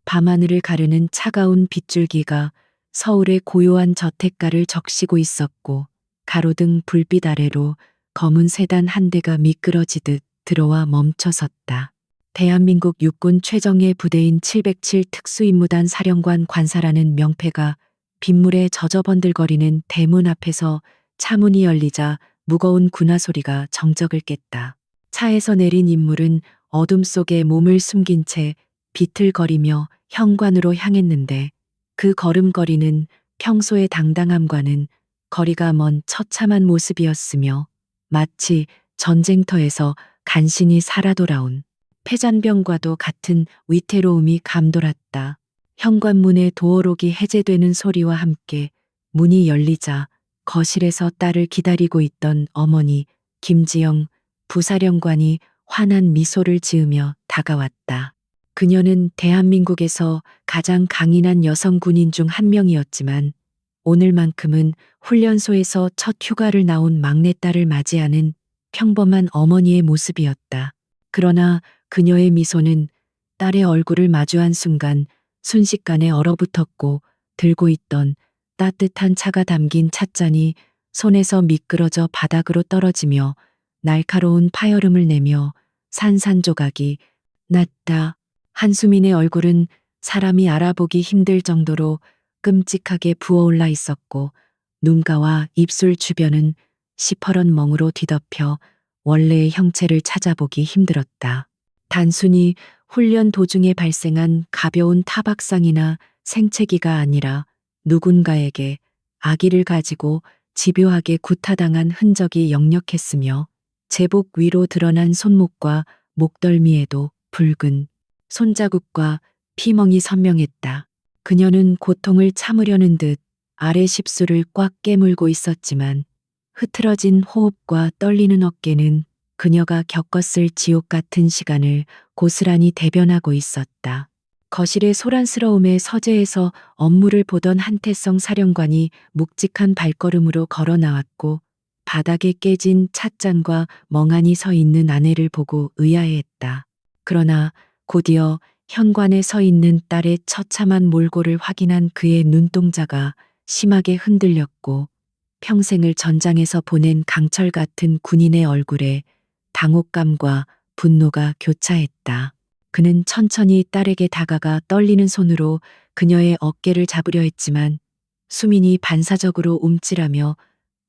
밤하늘을 가르는 차가운 빗줄기가 서울의 고요한 저택가를 적시고 있었고, 가로등 불빛 아래로 검은 세단 한 대가 미끄러지듯 들어와 멈춰섰다. 대한민국 육군 최정예 부대인 707 특수임무단 사령관 관사라는 명패가 빗물에 젖어번들거리는 대문 앞에서 차문이 열리자 무거운 군화 소리가 정적을 깼다. 차에서 내린 인물은 어둠 속에 몸을 숨긴 채 비틀거리며 현관으로 향했는데, 그 걸음걸이는 평소의 당당함과는 거리가 먼 처참한 모습이었으며, 마치 전쟁터에서 간신히 살아 돌아온 패잔병과도 같은 위태로움이 감돌았다. 현관문의 도어록이 해제되는 소리와 함께 문이 열리자 거실에서 딸을 기다리고 있던 어머니 김지영 부사령관이 환한 미소를 지으며 다가왔다. 그녀는 대한민국에서 가장 강인한 여성 군인 중 한 명이었지만, 오늘만큼은 훈련소에서 첫 휴가를 나온 막내딸을 맞이하는 평범한 어머니의 모습이었다. 그러나 그녀의 미소는 딸의 얼굴을 마주한 순간 순식간에 얼어붙었고, 들고 있던 따뜻한 차가 담긴 찻잔이 손에서 미끄러져 바닥으로 떨어지며 날카로운 파열음을 내며 산산조각이 났다. 한수민의 얼굴은 사람이 알아보기 힘들 정도로 끔찍하게 부어올라 있었고, 눈가와 입술 주변은 시퍼런 멍으로 뒤덮여 원래의 형체를 찾아보기 힘들었다. 단순히 훈련 도중에 발생한 가벼운 타박상이나 생채기가 아니라 누군가에게 아기를 가지고 집요하게 구타당한 흔적이 역력했으며, 제복 위로 드러난 손목과 목덜미에도 붉은 손자국과 피멍이 선명했다. 그녀는 고통을 참으려는 듯 아래 십술을 꽉 깨물고 있었지만, 흐트러진 호흡과 떨리는 어깨는 그녀가 겪었을 지옥 같은 시간을 고스란히 대변하고 있었다. 거실의 소란스러움의 서재에서 업무를 보던 한태성 사령관이 묵직한 발걸음으로 걸어 나왔고, 바닥에 깨진 찻잔과 멍하니 서 있는 아내를 보고 의아해했다. 그러나 곧이어 현관에 서 있는 딸의 처참한 몰골을 확인한 그의 눈동자가 심하게 흔들렸고, 평생을 전장에서 보낸 강철 같은 군인의 얼굴에 당혹감과 분노가 교차했다. 그는 천천히 딸에게 다가가 떨리는 손으로 그녀의 어깨를 잡으려 했지만, 수민이 반사적으로 움찔하며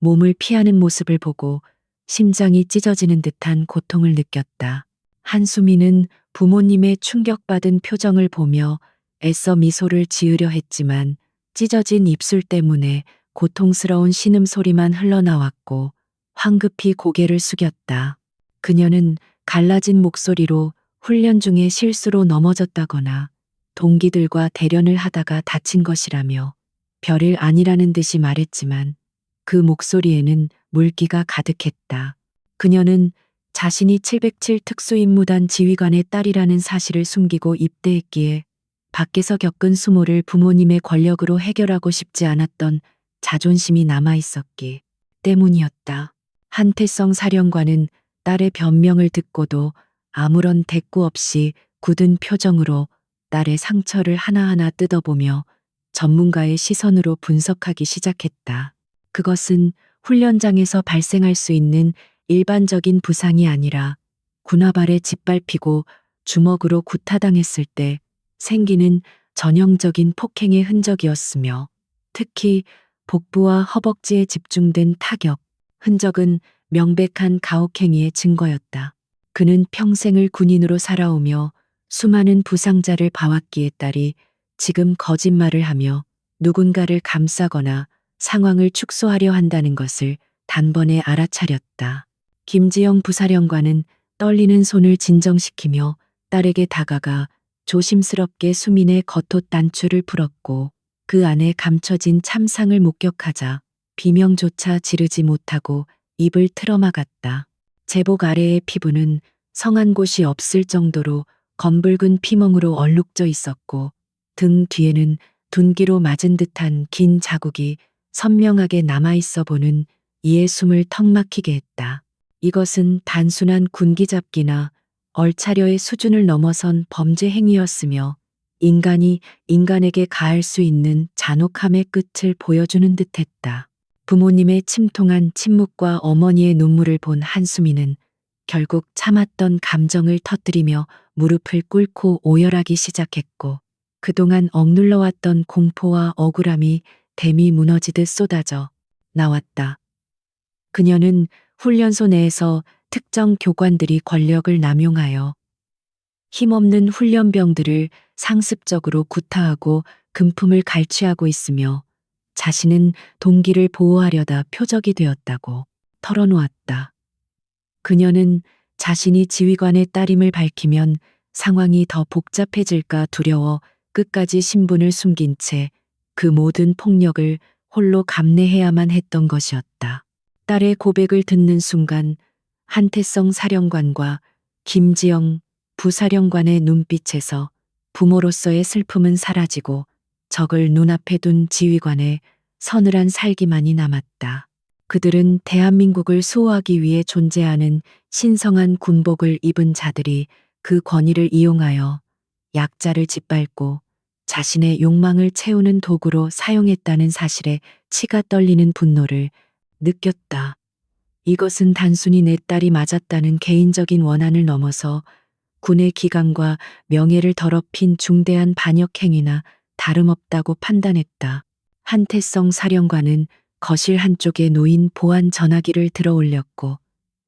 몸을 피하는 모습을 보고 심장이 찢어지는 듯한 고통을 느꼈다. 한수민은 부모님의 충격받은 표정을 보며 애써 미소를 지으려 했지만, 찢어진 입술 때문에 고통스러운 신음소리만 흘러나왔고 황급히 고개를 숙였다. 그녀는 갈라진 목소리로 훈련 중에 실수로 넘어졌다거나 동기들과 대련을 하다가 다친 것이라며 별일 아니라는 듯이 말했지만, 그 목소리에는 물기가 가득했다. 그녀는 자신이 707 특수임무단 지휘관의 딸이라는 사실을 숨기고 입대했기에 밖에서 겪은 수모를 부모님의 권력으로 해결하고 싶지 않았던 자존심이 남아있었기 때문이었다. 한태성 사령관은 딸의 변명을 듣고도 아무런 대꾸 없이 굳은 표정으로 딸의 상처를 하나하나 뜯어보며 전문가의 시선으로 분석하기 시작했다. 그것은 훈련장에서 발생할 수 있는 일반적인 부상이 아니라 군화발에 짓밟히고 주먹으로 구타당했을 때 생기는 전형적인 폭행의 흔적이었으며, 특히 복부와 허벅지에 집중된 타격 흔적은 명백한 가혹행위의 증거였다. 그는 평생을 군인으로 살아오며 수많은 부상자를 봐왔기에 딸이 지금 거짓말을 하며 누군가를 감싸거나 상황을 축소하려 한다는 것을 단번에 알아차렸다. 김지영 부사령관은 떨리는 손을 진정시키며 딸에게 다가가 조심스럽게 수민의 겉옷 단추를 풀었고, 그 안에 감춰진 참상을 목격하자 비명조차 지르지 못하고 입을 틀어막았다. 제복 아래의 피부는 성한 곳이 없을 정도로 검붉은 피멍으로 얼룩져 있었고, 등 뒤에는 둔기로 맞은 듯한 긴 자국이 선명하게 남아있어 보는 이에 숨을 턱 막히게 했다. 이것은 단순한 군기잡기나 얼차려의 수준을 넘어선 범죄 행위였으며, 인간이 인간에게 가할 수 있는 잔혹함의 끝을 보여주는 듯했다. 부모님의 침통한 침묵과 어머니의 눈물을 본 한수미는 결국 참았던 감정을 터뜨리며 무릎을 꿇고 오열하기 시작했고, 그동안 억눌러왔던 공포와 억울함이 댐이 무너지듯 쏟아져 나왔다. 그녀는 훈련소 내에서 특정 교관들이 권력을 남용하여 힘없는 훈련병들을 상습적으로 구타하고 금품을 갈취하고 있으며, 자신은 동기를 보호하려다 표적이 되었다고 털어놓았다. 그녀는 자신이 지휘관의 딸임을 밝히면 상황이 더 복잡해질까 두려워 끝까지 신분을 숨긴 채 그 모든 폭력을 홀로 감내해야만 했던 것이었다. 딸의 고백을 듣는 순간 한태성 사령관과 김지영 부사령관의 눈빛에서 부모로서의 슬픔은 사라지고 적을 눈앞에 둔 지휘관의 서늘한 살기만이 남았다. 그들은 대한민국을 수호하기 위해 존재하는 신성한 군복을 입은 자들이 그 권위를 이용하여 약자를 짓밟고 자신의 욕망을 채우는 도구로 사용했다는 사실에 치가 떨리는 분노를 느꼈다. 이것은 단순히 내 딸이 맞았다는 개인적인 원한을 넘어서 군의 기강과 명예를 더럽힌 중대한 반역 행위나 다름없다고 판단했다. 한태성 사령관은 거실 한쪽에 놓인 보안 전화기를 들어 올렸고,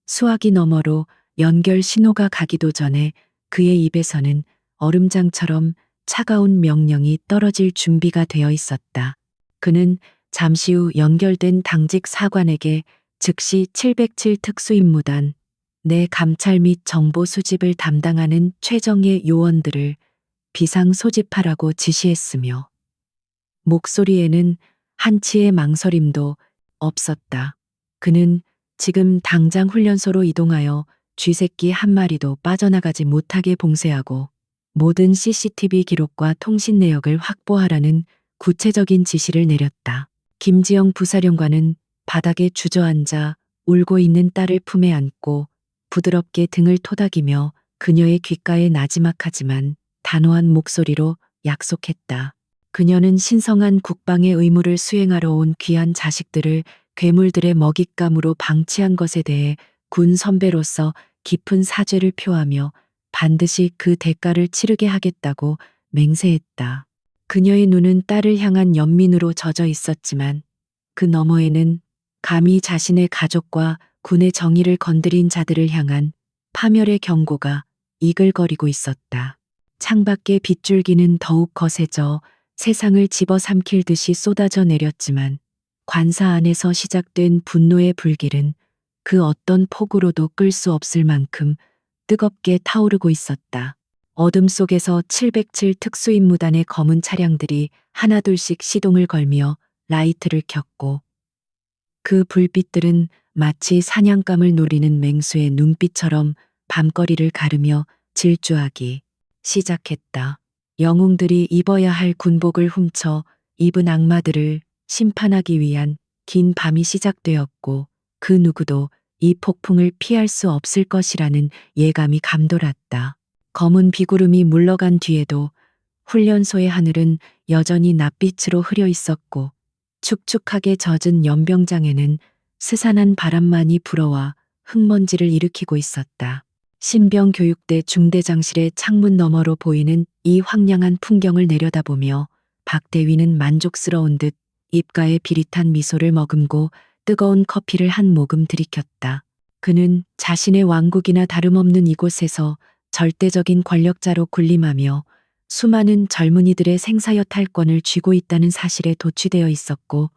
수화기 너머로 연결 신호가 가기도 전에 그의 입에서는 얼음장처럼 차가운 명령이 떨어질 준비가 되어 있었다. 그는 잠시 후 연결된 당직 사관에게 즉시 707 특수임무단 내 감찰 및 정보 수집을 담당하는 최정예 요원들을 비상 소집하라고 지시했으며, 목소리에는 한치의 망설임도 없었다. 그는 지금 당장 훈련소로 이동하여 쥐새끼 한 마리도 빠져나가지 못하게 봉쇄하고 모든 CCTV 기록과 통신 내역을 확보하라는 구체적인 지시를 내렸다. 김지영 부사령관은 바닥에 주저앉아 울고 있는 딸을 품에 안고 부드럽게 등을 토닥이며 그녀의 귓가에 나지막하지만 단호한 목소리로 약속했다. 그녀는 신성한 국방의 의무를 수행하러 온 귀한 자식들을 괴물들의 먹잇감으로 방치한 것에 대해 군 선배로서 깊은 사죄를 표하며 반드시 그 대가를 치르게 하겠다고 맹세했다. 그녀의 눈은 딸을 향한 연민으로 젖어 있었지만 그 너머에는 감히 자신의 가족과 군의 정의를 건드린 자들을 향한 파멸의 경고가 이글거리고 있었다. 창밖의 빗줄기는 더욱 거세져 세상을 집어삼킬 듯이 쏟아져 내렸지만 관사 안에서 시작된 분노의 불길은 그 어떤 폭우로도 끌 수 없을 만큼 뜨겁게 타오르고 있었다. 어둠 속에서 707 특수임무단의 검은 차량들이 하나둘씩 시동을 걸며 라이트를 켰고, 그 불빛들은 마치 사냥감을 노리는 맹수의 눈빛처럼 밤거리를 가르며 질주하기 시작했다. 영웅들이 입어야 할 군복을 훔쳐 입은 악마들을 심판하기 위한 긴 밤이 시작되었고, 그 누구도 이 폭풍을 피할 수 없을 것이라는 예감이 감돌았다. 검은 비구름이 물러간 뒤에도 훈련소의 하늘은 여전히 낯빛으로 흐려 있었고, 축축하게 젖은 연병장에는 스산한 바람만이 불어와 흙먼지를 일으키고 있었다. 신병교육대 중대장실의 창문 너머로 보이는 이 황량한 풍경을 내려다보며 박대위는 만족스러운 듯 입가에 비릿한 미소를 머금고 뜨거운 커피를 한 모금 들이켰다. 그는 자신의 왕국이나 다름없는 이곳에서 절대적인 권력자로 군림하며 수많은 젊은이들의 생사여 탈권을 쥐고 있다는 사실에 도취되어 있었고,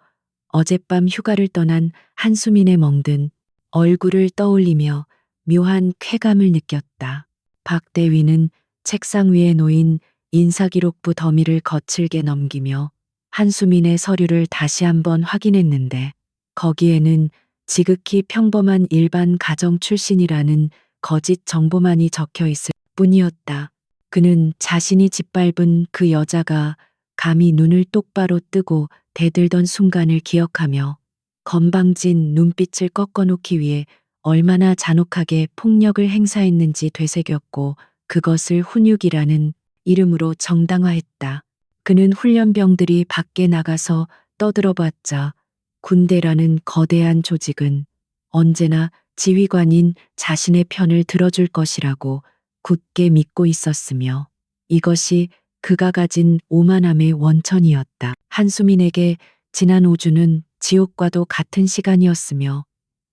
어젯밤 휴가를 떠난 한수민의 멍든 얼굴을 떠올리며 묘한 쾌감을 느꼈다. 박대위는 책상 위에 놓인 인사기록부 더미를 거칠게 넘기며 한수민의 서류를 다시 한번 확인했는데, 거기에는 지극히 평범한 일반 가정 출신이라는 거짓 정보만이 적혀 있을 뿐이었다. 그는 자신이 짓밟은 그 여자가 감히 눈을 똑바로 뜨고 대들던 순간을 기억하며 건방진 눈빛을 꺾어놓기 위해 얼마나 잔혹하게 폭력을 행사했는지 되새겼고, 그것을 훈육이라는 이름으로 정당화했다. 그는 훈련병들이 밖에 나가서 떠들어봤자 군대라는 거대한 조직은 언제나 지휘관인 자신의 편을 들어줄 것이라고 굳게 믿고 있었으며 이것이 그가 가진 오만함의 원천이었다. 한수민에게 지난 5주는 지옥과도 같은 시간이었으며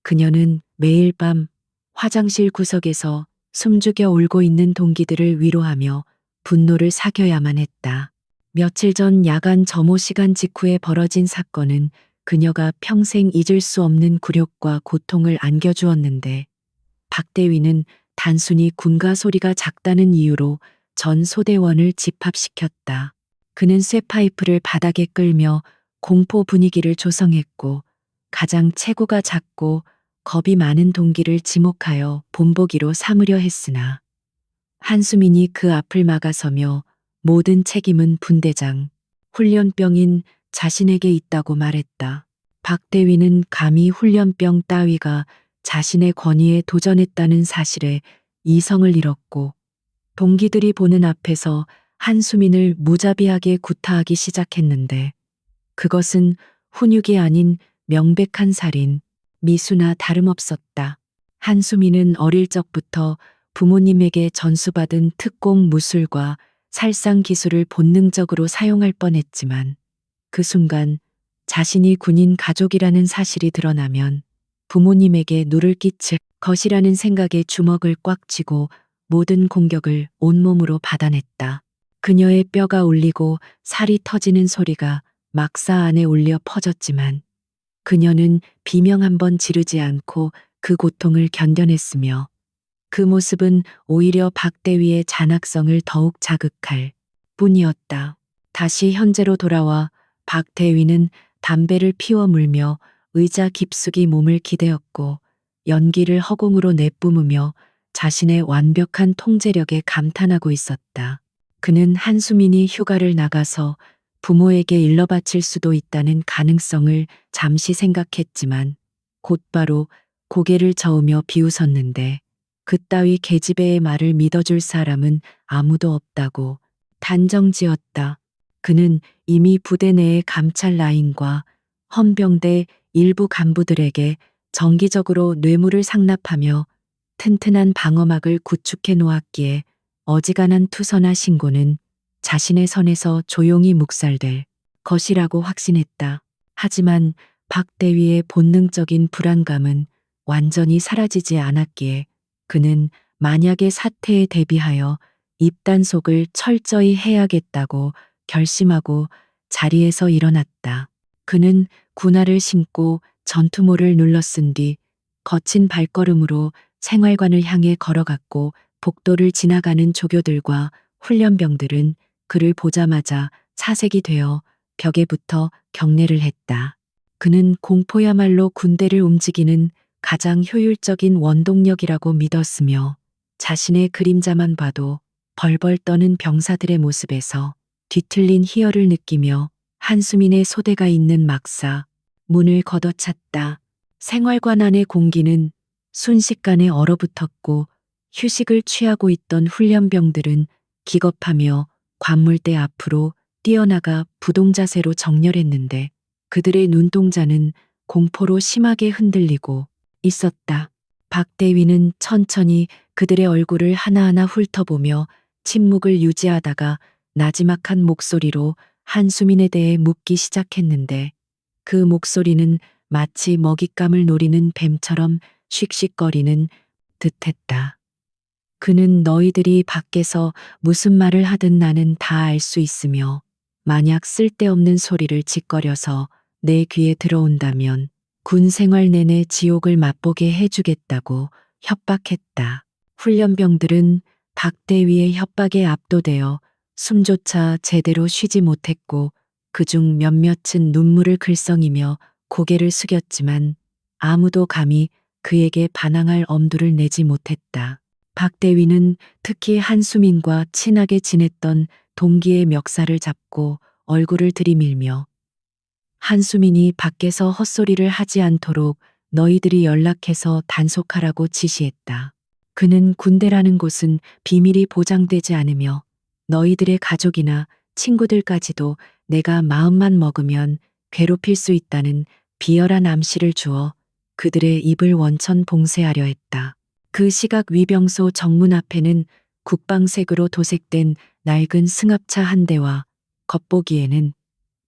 그녀는 매일 밤 화장실 구석에서 숨죽여 울고 있는 동기들을 위로하며 분노를 사겨야만 했다. 며칠 전 야간 점호 시간 직후에 벌어진 사건은 그녀가 평생 잊을 수 없는 굴욕과 고통을 안겨주었는데 박대위는 단순히 군가 소리가 작다는 이유로 전 소대원을 집합시켰다. 그는 쇠파이프를 바닥에 끌며 공포 분위기를 조성했고 가장 체구가 작고 겁이 많은 동기를 지목하여 본보기로 삼으려 했으나 한수민이 그 앞을 막아서며 모든 책임은 분대장, 훈련병인 자신에게 있다고 말했다. 박대위는 감히 훈련병 따위가 자신의 권위에 도전했다는 사실에 이성을 잃었고 동기들이 보는 앞에서 한수민을 무자비하게 구타하기 시작했는데 그것은 훈육이 아닌 명백한 살인, 미수나 다름없었다. 한수민은 어릴 적부터 부모님에게 전수받은 특공 무술과 살상 기술을 본능적으로 사용할 뻔했지만 그 순간 자신이 군인 가족이라는 사실이 드러나면 부모님에게 누를 끼칠 것이라는 생각에 주먹을 꽉 쥐고 모든 공격을 온몸으로 받아냈다. 그녀의 뼈가 울리고 살이 터지는 소리가 막사 안에 울려 퍼졌지만 그녀는 비명 한 번 지르지 않고 그 고통을 견뎌냈으며 그 모습은 오히려 박대위의 잔악성을 더욱 자극할 뿐이었다. 다시 현재로 돌아와 박대위는 담배를 피워 물며 의자 깊숙이 몸을 기대었고 연기를 허공으로 내뿜으며 자신의 완벽한 통제력에 감탄하고 있었다. 그는 한수민이 휴가를 나가서 부모에게 일러 바칠 수도 있다는 가능성을 잠시 생각했지만 곧바로 고개를 저으며 비웃었는데 그따위 계집애의 말을 믿어줄 사람은 아무도 없다고 단정지었다. 그는 이미 부대 내의 감찰 라인과 헌병대 일부 간부들에게 정기적으로 뇌물을 상납하며 튼튼한 방어막을 구축해 놓았기에 어지간한 투서나 신고는 자신의 선에서 조용히 묵살될 것이라고 확신했다. 하지만 박대위의 본능적인 불안감은 완전히 사라지지 않았기에 그는 만약의 사태에 대비하여 입단속을 철저히 해야겠다고 결심하고 자리에서 일어났다. 그는 군화를 신고 전투모를 눌러쓴 뒤 거친 발걸음으로 생활관을 향해 걸어갔고 복도를 지나가는 조교들과 훈련병들은 그를 보자마자 사색이 되어 벽에 붙어 경례를 했다. 그는 공포야말로 군대를 움직이는 가장 효율적인 원동력이라고 믿었으며 자신의 그림자만 봐도 벌벌 떠는 병사들의 모습에서 뒤틀린 희열을 느끼며 한수민의 소대가 있는 막사 문을 걷어찼다. 생활관 안의 공기는 순식간에 얼어붙었고 휴식을 취하고 있던 훈련병들은 기겁하며 관물대 앞으로 뛰어나가 부동자세로 정렬했는데 그들의 눈동자는 공포로 심하게 흔들리고 있었다. 박대위는 천천히 그들의 얼굴을 하나하나 훑어보며 침묵을 유지하다가 나지막한 목소리로 한수민에 대해 묻기 시작했는데 그 목소리는 마치 먹잇감을 노리는 뱀처럼 씩씩거리는 듯했다. 그는 너희들이 밖에서 무슨 말을 하든 나는 다 알 수 있으며 만약 쓸데없는 소리를 짓거려서 내 귀에 들어온다면 군 생활 내내 지옥을 맛보게 해주겠다고 협박했다. 훈련병들은 박대위의 협박에 압도되어 숨조차 제대로 쉬지 못했고 그중 몇몇은 눈물을 글썽이며 고개를 숙였지만 아무도 감히 그에게 반항할 엄두를 내지 못했다. 박대위는 특히 한수민과 친하게 지냈던 동기의 멱살을 잡고 얼굴을 들이밀며 한수민이 밖에서 헛소리를 하지 않도록 너희들이 연락해서 단속하라고 지시했다. 그는 군대라는 곳은 비밀이 보장되지 않으며 너희들의 가족이나 친구들까지도 내가 마음만 먹으면 괴롭힐 수 있다는 비열한 암시를 주어 그들의 입을 원천 봉쇄하려 했다. 그 시각 위병소 정문 앞에는 국방색으로 도색된 낡은 승합차 한 대와 겉보기에는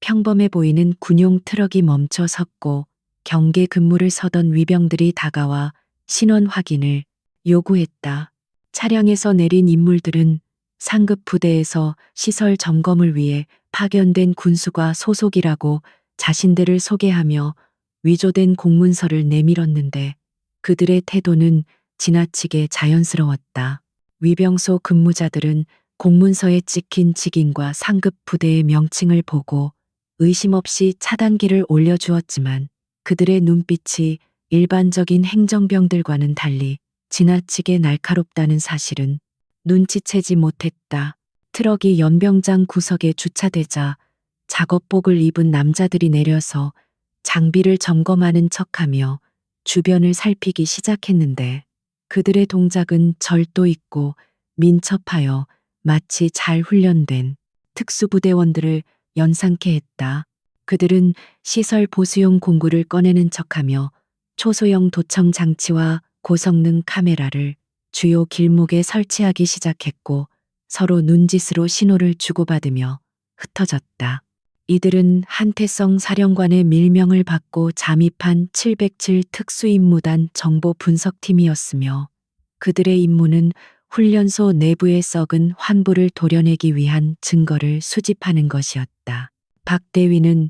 평범해 보이는 군용 트럭이 멈춰 섰고 경계 근무를 서던 위병들이 다가와 신원 확인을 요구했다. 차량에서 내린 인물들은 상급 부대에서 시설 점검을 위해 파견된 군수가 소속이라고 자신들을 소개하며 위조된 공문서를 내밀었는데 그들의 태도는 지나치게 자연스러웠다. 위병소 근무자들은 공문서에 찍힌 직인과 상급 부대의 명칭을 보고 의심 없이 차단기를 올려주었지만 그들의 눈빛이 일반적인 행정병들과는 달리 지나치게 날카롭다는 사실은 눈치채지 못했다. 트럭이 연병장 구석에 주차되자 작업복을 입은 남자들이 내려서 장비를 점검하는 척하며 주변을 살피기 시작했는데 그들의 동작은 절도 있고 민첩하여 마치 잘 훈련된 특수부대원들을 연상케 했다. 그들은 시설 보수용 공구를 꺼내는 척하며 초소형 도청 장치와 고성능 카메라를 주요 길목에 설치하기 시작했고 서로 눈짓으로 신호를 주고받으며 흩어졌다. 이들은 한태성 사령관의 밀명을 받고 잠입한 707 특수임무단 정보 분석팀이었으며 그들의 임무는 훈련소 내부에 썩은 환부를 도려내기 위한 증거를 수집하는 것이었다. 박 대위는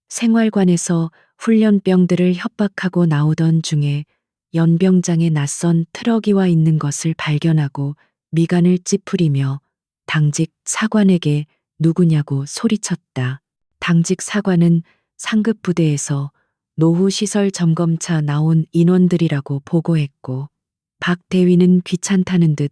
생활관에서 훈련병들을 협박하고 나오던 중에 연병장에 낯선 트럭이 와 있는 것을 발견하고 미간을 찌푸리며 당직 사관에게 누구냐고 소리쳤다. 당직 사관은 상급 부대에서 노후 시설 점검차 나온 인원들이라고 보고했고 박 대위는 귀찮다는 듯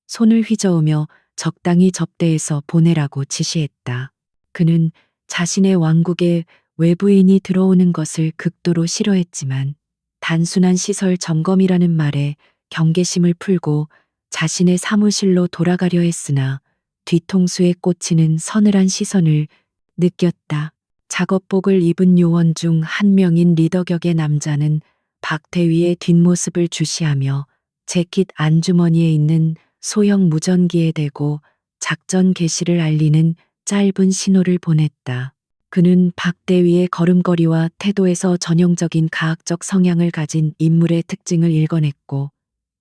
손을 휘저으며 적당히 접대해서 보내라고 지시했다. 그는 자신의 왕국에 외부인이 들어오는 것을 극도로 싫어했지만 단순한 시설 점검이라는 말에 경계심을 풀고 자신의 사무실로 돌아가려 했으나 뒤통수에 꽂히는 서늘한 시선을 느꼈다. 작업복을 입은 요원 중 한 명인 리더격의 남자는 박 대위의 뒷모습을 주시하며 재킷 안주머니에 있는 소형 무전기에 대고 작전 개시를 알리는 짧은 신호를 보냈다. 그는 박 대위의 걸음걸이와 태도에서 전형적인 가학적 성향을 가진 인물의 특징을 읽어냈고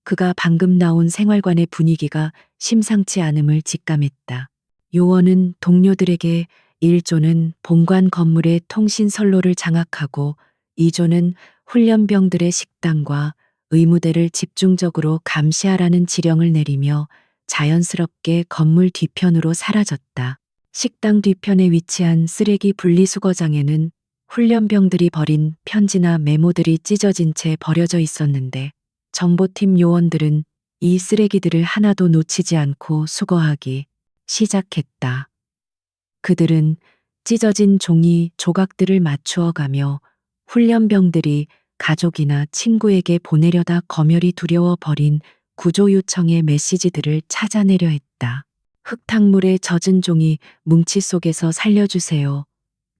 그가 방금 나온 생활관의 분위기가 심상치 않음을 직감했다. 요원은 동료들에게 1조는 본관 건물의 통신선로를 장악하고 2조는 훈련병들의 식당과 의무대를 집중적으로 감시하라는 지령을 내리며 자연스럽게 건물 뒤편으로 사라졌다. 식당 뒤편에 위치한 쓰레기 분리수거장에는 훈련병들이 버린 편지나 메모들이 찢어진 채 버려져 있었는데 정보팀 요원들은 이 쓰레기들을 하나도 놓치지 않고 수거하기 시작했다. 그들은 찢어진 종이 조각들을 맞추어 가며 훈련병들이 가족이나 친구에게 보내려다 검열이 두려워 버린 구조 요청의 메시지들을 찾아내려 했다. 흙탕물에 젖은 종이 뭉치 속에서 살려주세요.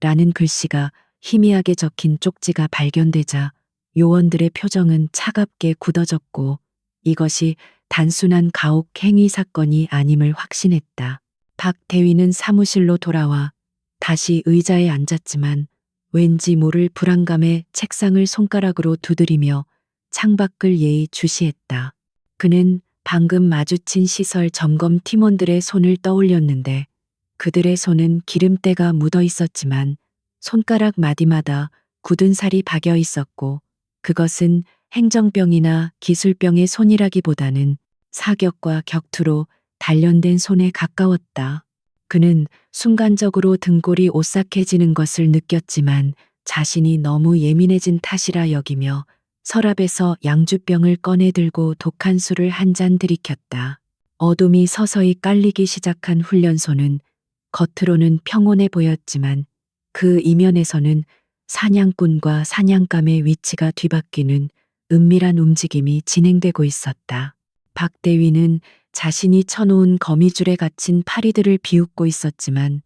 라는 글씨가 희미하게 적힌 쪽지가 발견되자 요원들의 표정은 차갑게 굳어졌고 이것이 단순한 가혹 행위 사건이 아님을 확신했다. 박 대위는 사무실로 돌아와 다시 의자에 앉았지만 왠지 모를 불안감에 책상을 손가락으로 두드리며 창밖을 예의 주시했다. 그는 방금 마주친 시설 점검 팀원들의 손을 떠올렸는데 그들의 손은 기름때가 묻어 있었지만 손가락 마디마다 굳은 살이 박여 있었고 그것은 행정병이나 기술병의 손이라기보다는 사격과 격투로 단련된 손에 가까웠다. 그는 순간적으로 등골이 오싹해지는 것을 느꼈지만 자신이 너무 예민해진 탓이라 여기며 서랍에서 양주병을 꺼내 들고 독한 술을 한 잔 들이켰다. 어둠이 서서히 깔리기 시작한 훈련소는 겉으로는 평온해 보였지만 그 이면에서는 사냥꾼과 사냥감의 위치가 뒤바뀌는 은밀한 움직임이 진행되고 있었다. 박대위는 자신이 쳐놓은 거미줄에 갇힌 파리들을 비웃고 있었지만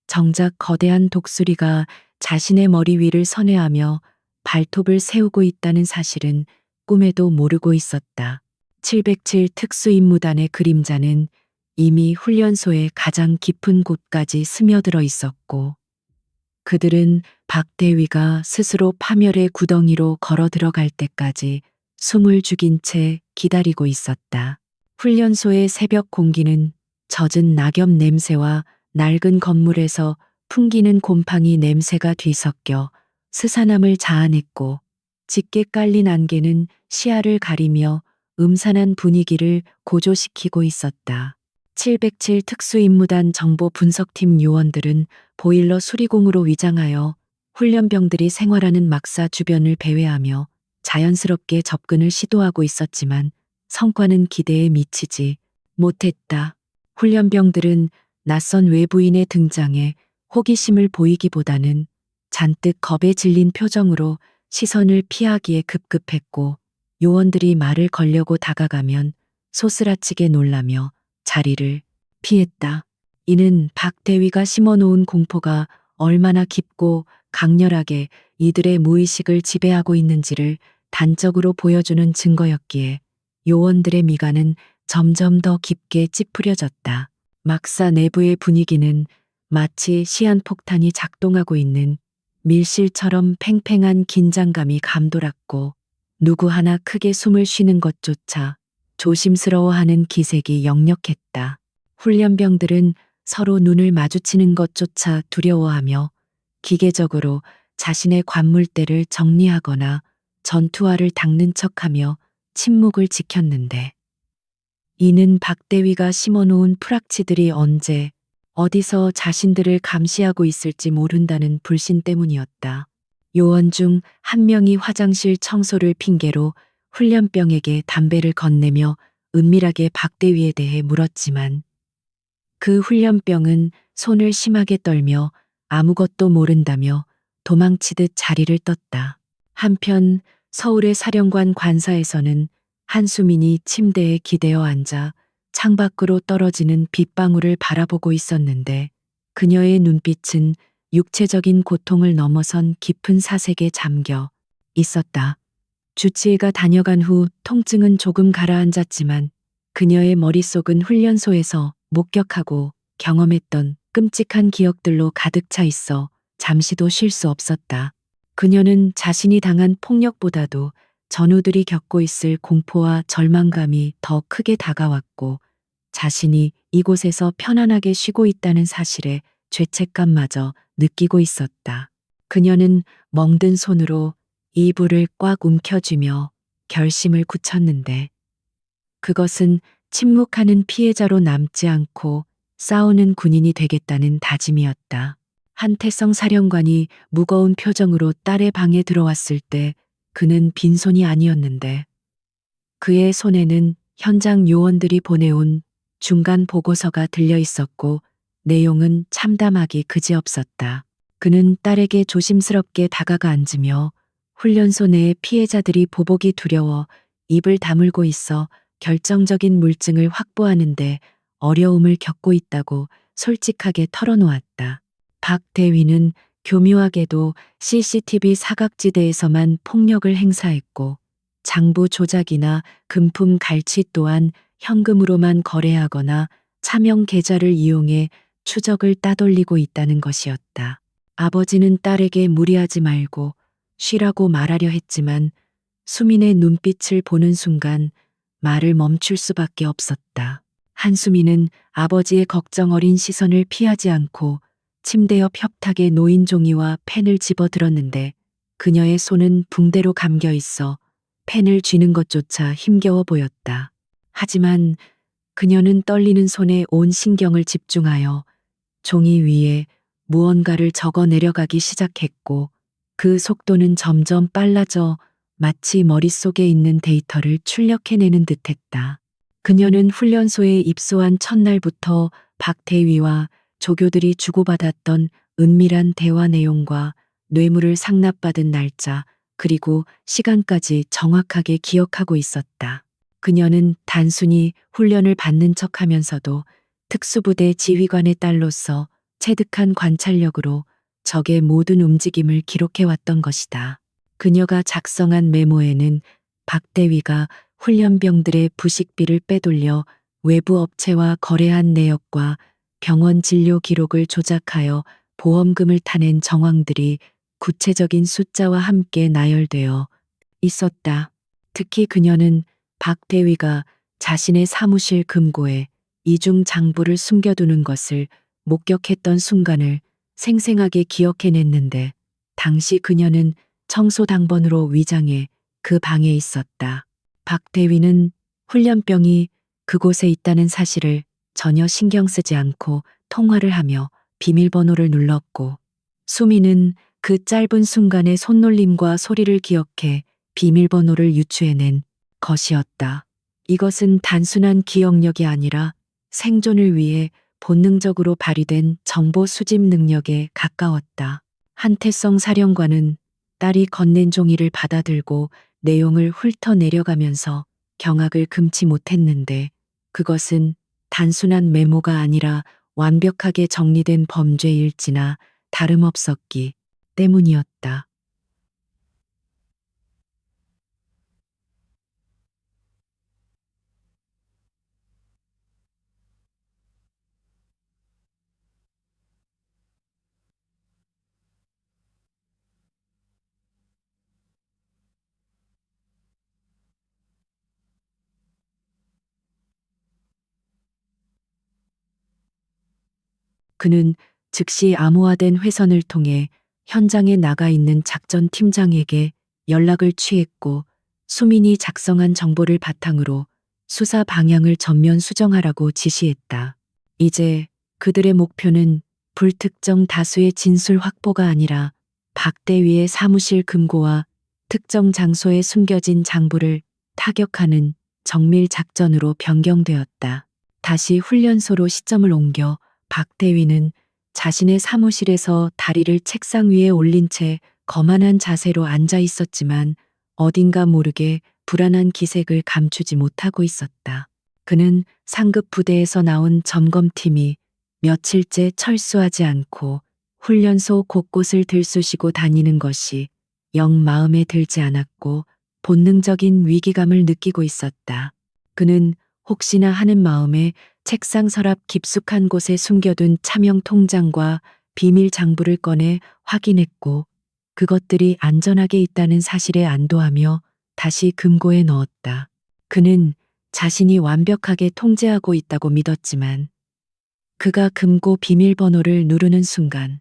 정작 거대한 독수리가 자신의 머리 위를 선회하며 발톱을 세우고 있다는 사실은 꿈에도 모르고 있었다. 707 특수임무단의 그림자는 이미 훈련소의 가장 깊은 곳까지 스며들어 있었고 그들은 박대위가 스스로 파멸의 구덩이로 걸어 들어갈 때까지 숨을 죽인 채 기다리고 있었다. 훈련소의 새벽 공기는 젖은 낙엽 냄새와 낡은 건물에서 풍기는 곰팡이 냄새가 뒤섞여 스산함을 자아냈고 짙게 깔린 안개는 시야를 가리며 음산한 분위기를 고조시키고 있었다. 707 특수임무단 정보 분석팀 요원들은 보일러 수리공으로 위장하여 훈련병들이 생활하는 막사 주변을 배회하며 자연스럽게 접근을 시도하고 있었지만 성과는 기대에 미치지 못했다. 훈련병들은 낯선 외부인의 등장에 호기심을 보이기보다는 잔뜩 겁에 질린 표정으로 시선을 피하기에 급급했고 요원들이 말을 걸려고 다가가면 소스라치게 놀라며 자리를 피했다. 이는 박대위가 심어놓은 공포가 얼마나 깊고 강렬하게 이들의 무의식을 지배하고 있는지를 단적으로 보여주는 증거였기에 요원들의 미간은 점점 더 깊게 찌푸려졌다. 막사 내부의 분위기는 마치 시한폭탄이 작동하고 있는 밀실처럼 팽팽한 긴장감이 감돌았고 누구 하나 크게 숨을 쉬는 것조차 조심스러워하는 기색이 역력했다. 훈련병들은 서로 눈을 마주치는 것조차 두려워하며 기계적으로 자신의 관물대를 정리하거나 전투화를 닦는 척하며 침묵을 지켰는데 이는 박대위가 심어놓은 프락치들이 언제 어디서 자신들을 감시하고 있을지 모른다는 불신 때문이었다. 요원 중 한 명이 화장실 청소를 핑계로 훈련병에게 담배를 건네며 은밀하게 박대위에 대해 물었지만 그 훈련병은 손을 심하게 떨며 아무것도 모른다며 도망치듯 자리를 떴다. 한편 서울의 사령관 관사에서는 한수민이 침대에 기대어 앉아 창밖으로 떨어지는 빗방울을 바라보고 있었는데 그녀의 눈빛은 육체적인 고통을 넘어선 깊은 사색에 잠겨 있었다. 주치의가 다녀간 후 통증은 조금 가라앉았지만 그녀의 머릿속은 훈련소에서 목격하고 경험했던 끔찍한 기억들로 가득 차 있어 잠시도 쉴 수 없었다. 그녀는 자신이 당한 폭력보다도 전우들이 겪고 있을 공포와 절망감이 더 크게 다가왔고 자신이 이곳에서 편안하게 쉬고 있다는 사실에 죄책감마저 느끼고 있었다. 그녀는 멍든 손으로 이불을 꽉 움켜쥐며 결심을 굳혔는데 그것은 침묵하는 피해자로 남지 않고 싸우는 군인이 되겠다는 다짐이었다. 한태성 사령관이 무거운 표정으로 딸의 방에 들어왔을 때 그는 빈손이 아니었는데 그의 손에는 현장 요원들이 보내온 중간 보고서가 들려 있었고 내용은 참담하기 그지없었다. 그는 딸에게 조심스럽게 다가가 앉으며 훈련소 내의 피해자들이 보복이 두려워 입을 다물고 있어 결정적인 물증을 확보하는데 어려움을 겪고 있다고 솔직하게 털어놓았다. 박 대위는 교묘하게도 CCTV 사각지대에서만 폭력을 행사했고 장부 조작이나 금품 갈취 또한 현금으로만 거래하거나 차명 계좌를 이용해 추적을 따돌리고 있다는 것이었다. 아버지는 딸에게 무리하지 말고 쉬라고 말하려 했지만 수민의 눈빛을 보는 순간 말을 멈출 수밖에 없었다. 한수민은 아버지의 걱정 어린 시선을 피하지 않고 침대 옆 협탁에 놓인 종이와 펜을 집어들었는데 그녀의 손은 붕대로 감겨 있어 펜을 쥐는 것조차 힘겨워 보였다. 하지만 그녀는 떨리는 손에 온 신경을 집중하여 종이 위에 무언가를 적어 내려가기 시작했고 그 속도는 점점 빨라져 마치 머릿속에 있는 데이터를 출력해내는 듯했다. 그녀는 훈련소에 입소한 첫날부터 박 대위와 조교들이 주고받았던 은밀한 대화 내용과 뇌물을 상납받은 날짜 그리고 시간까지 정확하게 기억하고 있었다. 그녀는 단순히 훈련을 받는 척하면서도 특수부대 지휘관의 딸로서 체득한 관찰력으로 적의 모든 움직임을 기록해왔던 것이다. 그녀가 작성한 메모에는 박대위가 훈련병들의 부식비를 빼돌려 외부 업체와 거래한 내역과 병원 진료 기록을 조작하여 보험금을 타낸 정황들이 구체적인 숫자와 함께 나열되어 있었다. 특히 그녀는 박 대위가 자신의 사무실 금고에 이중 장부를 숨겨두는 것을 목격했던 순간을 생생하게 기억해냈는데, 당시 그녀는 청소당번으로 위장해 그 방에 있었다. 박 대위는 훈련병이 그곳에 있다는 사실을 전혀 신경 쓰지 않고 통화를 하며 비밀번호를 눌렀고, 수미는 그 짧은 순간의 손놀림과 소리를 기억해 비밀번호를 유추해낸 것이었다. 이것은 단순한 기억력이 아니라 생존을 위해 본능적으로 발휘된 정보 수집 능력에 가까웠다. 한태성 사령관은 딸이 건넨 종이를 받아들고 내용을 훑어내려가면서 경악을 금치 못했는데, 그것은 단순한 메모가 아니라 완벽하게 정리된 범죄 일지나 다름없었기 때문이었다. 그는 즉시 암호화된 회선을 통해 현장에 나가 있는 작전 팀장에게 연락을 취했고, 수민이 작성한 정보를 바탕으로 수사 방향을 전면 수정하라고 지시했다. 이제 그들의 목표는 불특정 다수의 진술 확보가 아니라 박대위의 사무실 금고와 특정 장소에 숨겨진 장부를 타격하는 정밀 작전으로 변경되었다. 다시 훈련소로 시점을 옮겨 박대위는 자신의 사무실에서 다리를 책상 위에 올린 채 거만한 자세로 앉아 있었지만, 어딘가 모르게 불안한 기색을 감추지 못하고 있었다. 그는 상급 부대에서 나온 점검팀이 며칠째 철수하지 않고 훈련소 곳곳을 들쑤시고 다니는 것이 영 마음에 들지 않았고, 본능적인 위기감을 느끼고 있었다. 그는 혹시나 하는 마음에 책상 서랍 깊숙한 곳에 숨겨둔 차명 통장과 비밀 장부를 꺼내 확인했고, 그것들이 안전하게 있다는 사실에 안도하며 다시 금고에 넣었다. 그는 자신이 완벽하게 통제하고 있다고 믿었지만, 그가 금고 비밀번호를 누르는 순간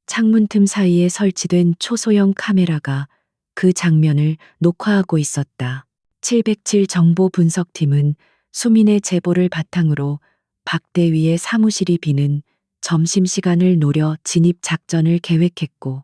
창문 틈 사이에 설치된 초소형 카메라가 그 장면을 녹화하고 있었다. 707 정보 분석팀은 수민의 제보를 바탕으로 박대위의 사무실이 비는 점심시간을 노려 진입 작전을 계획했고,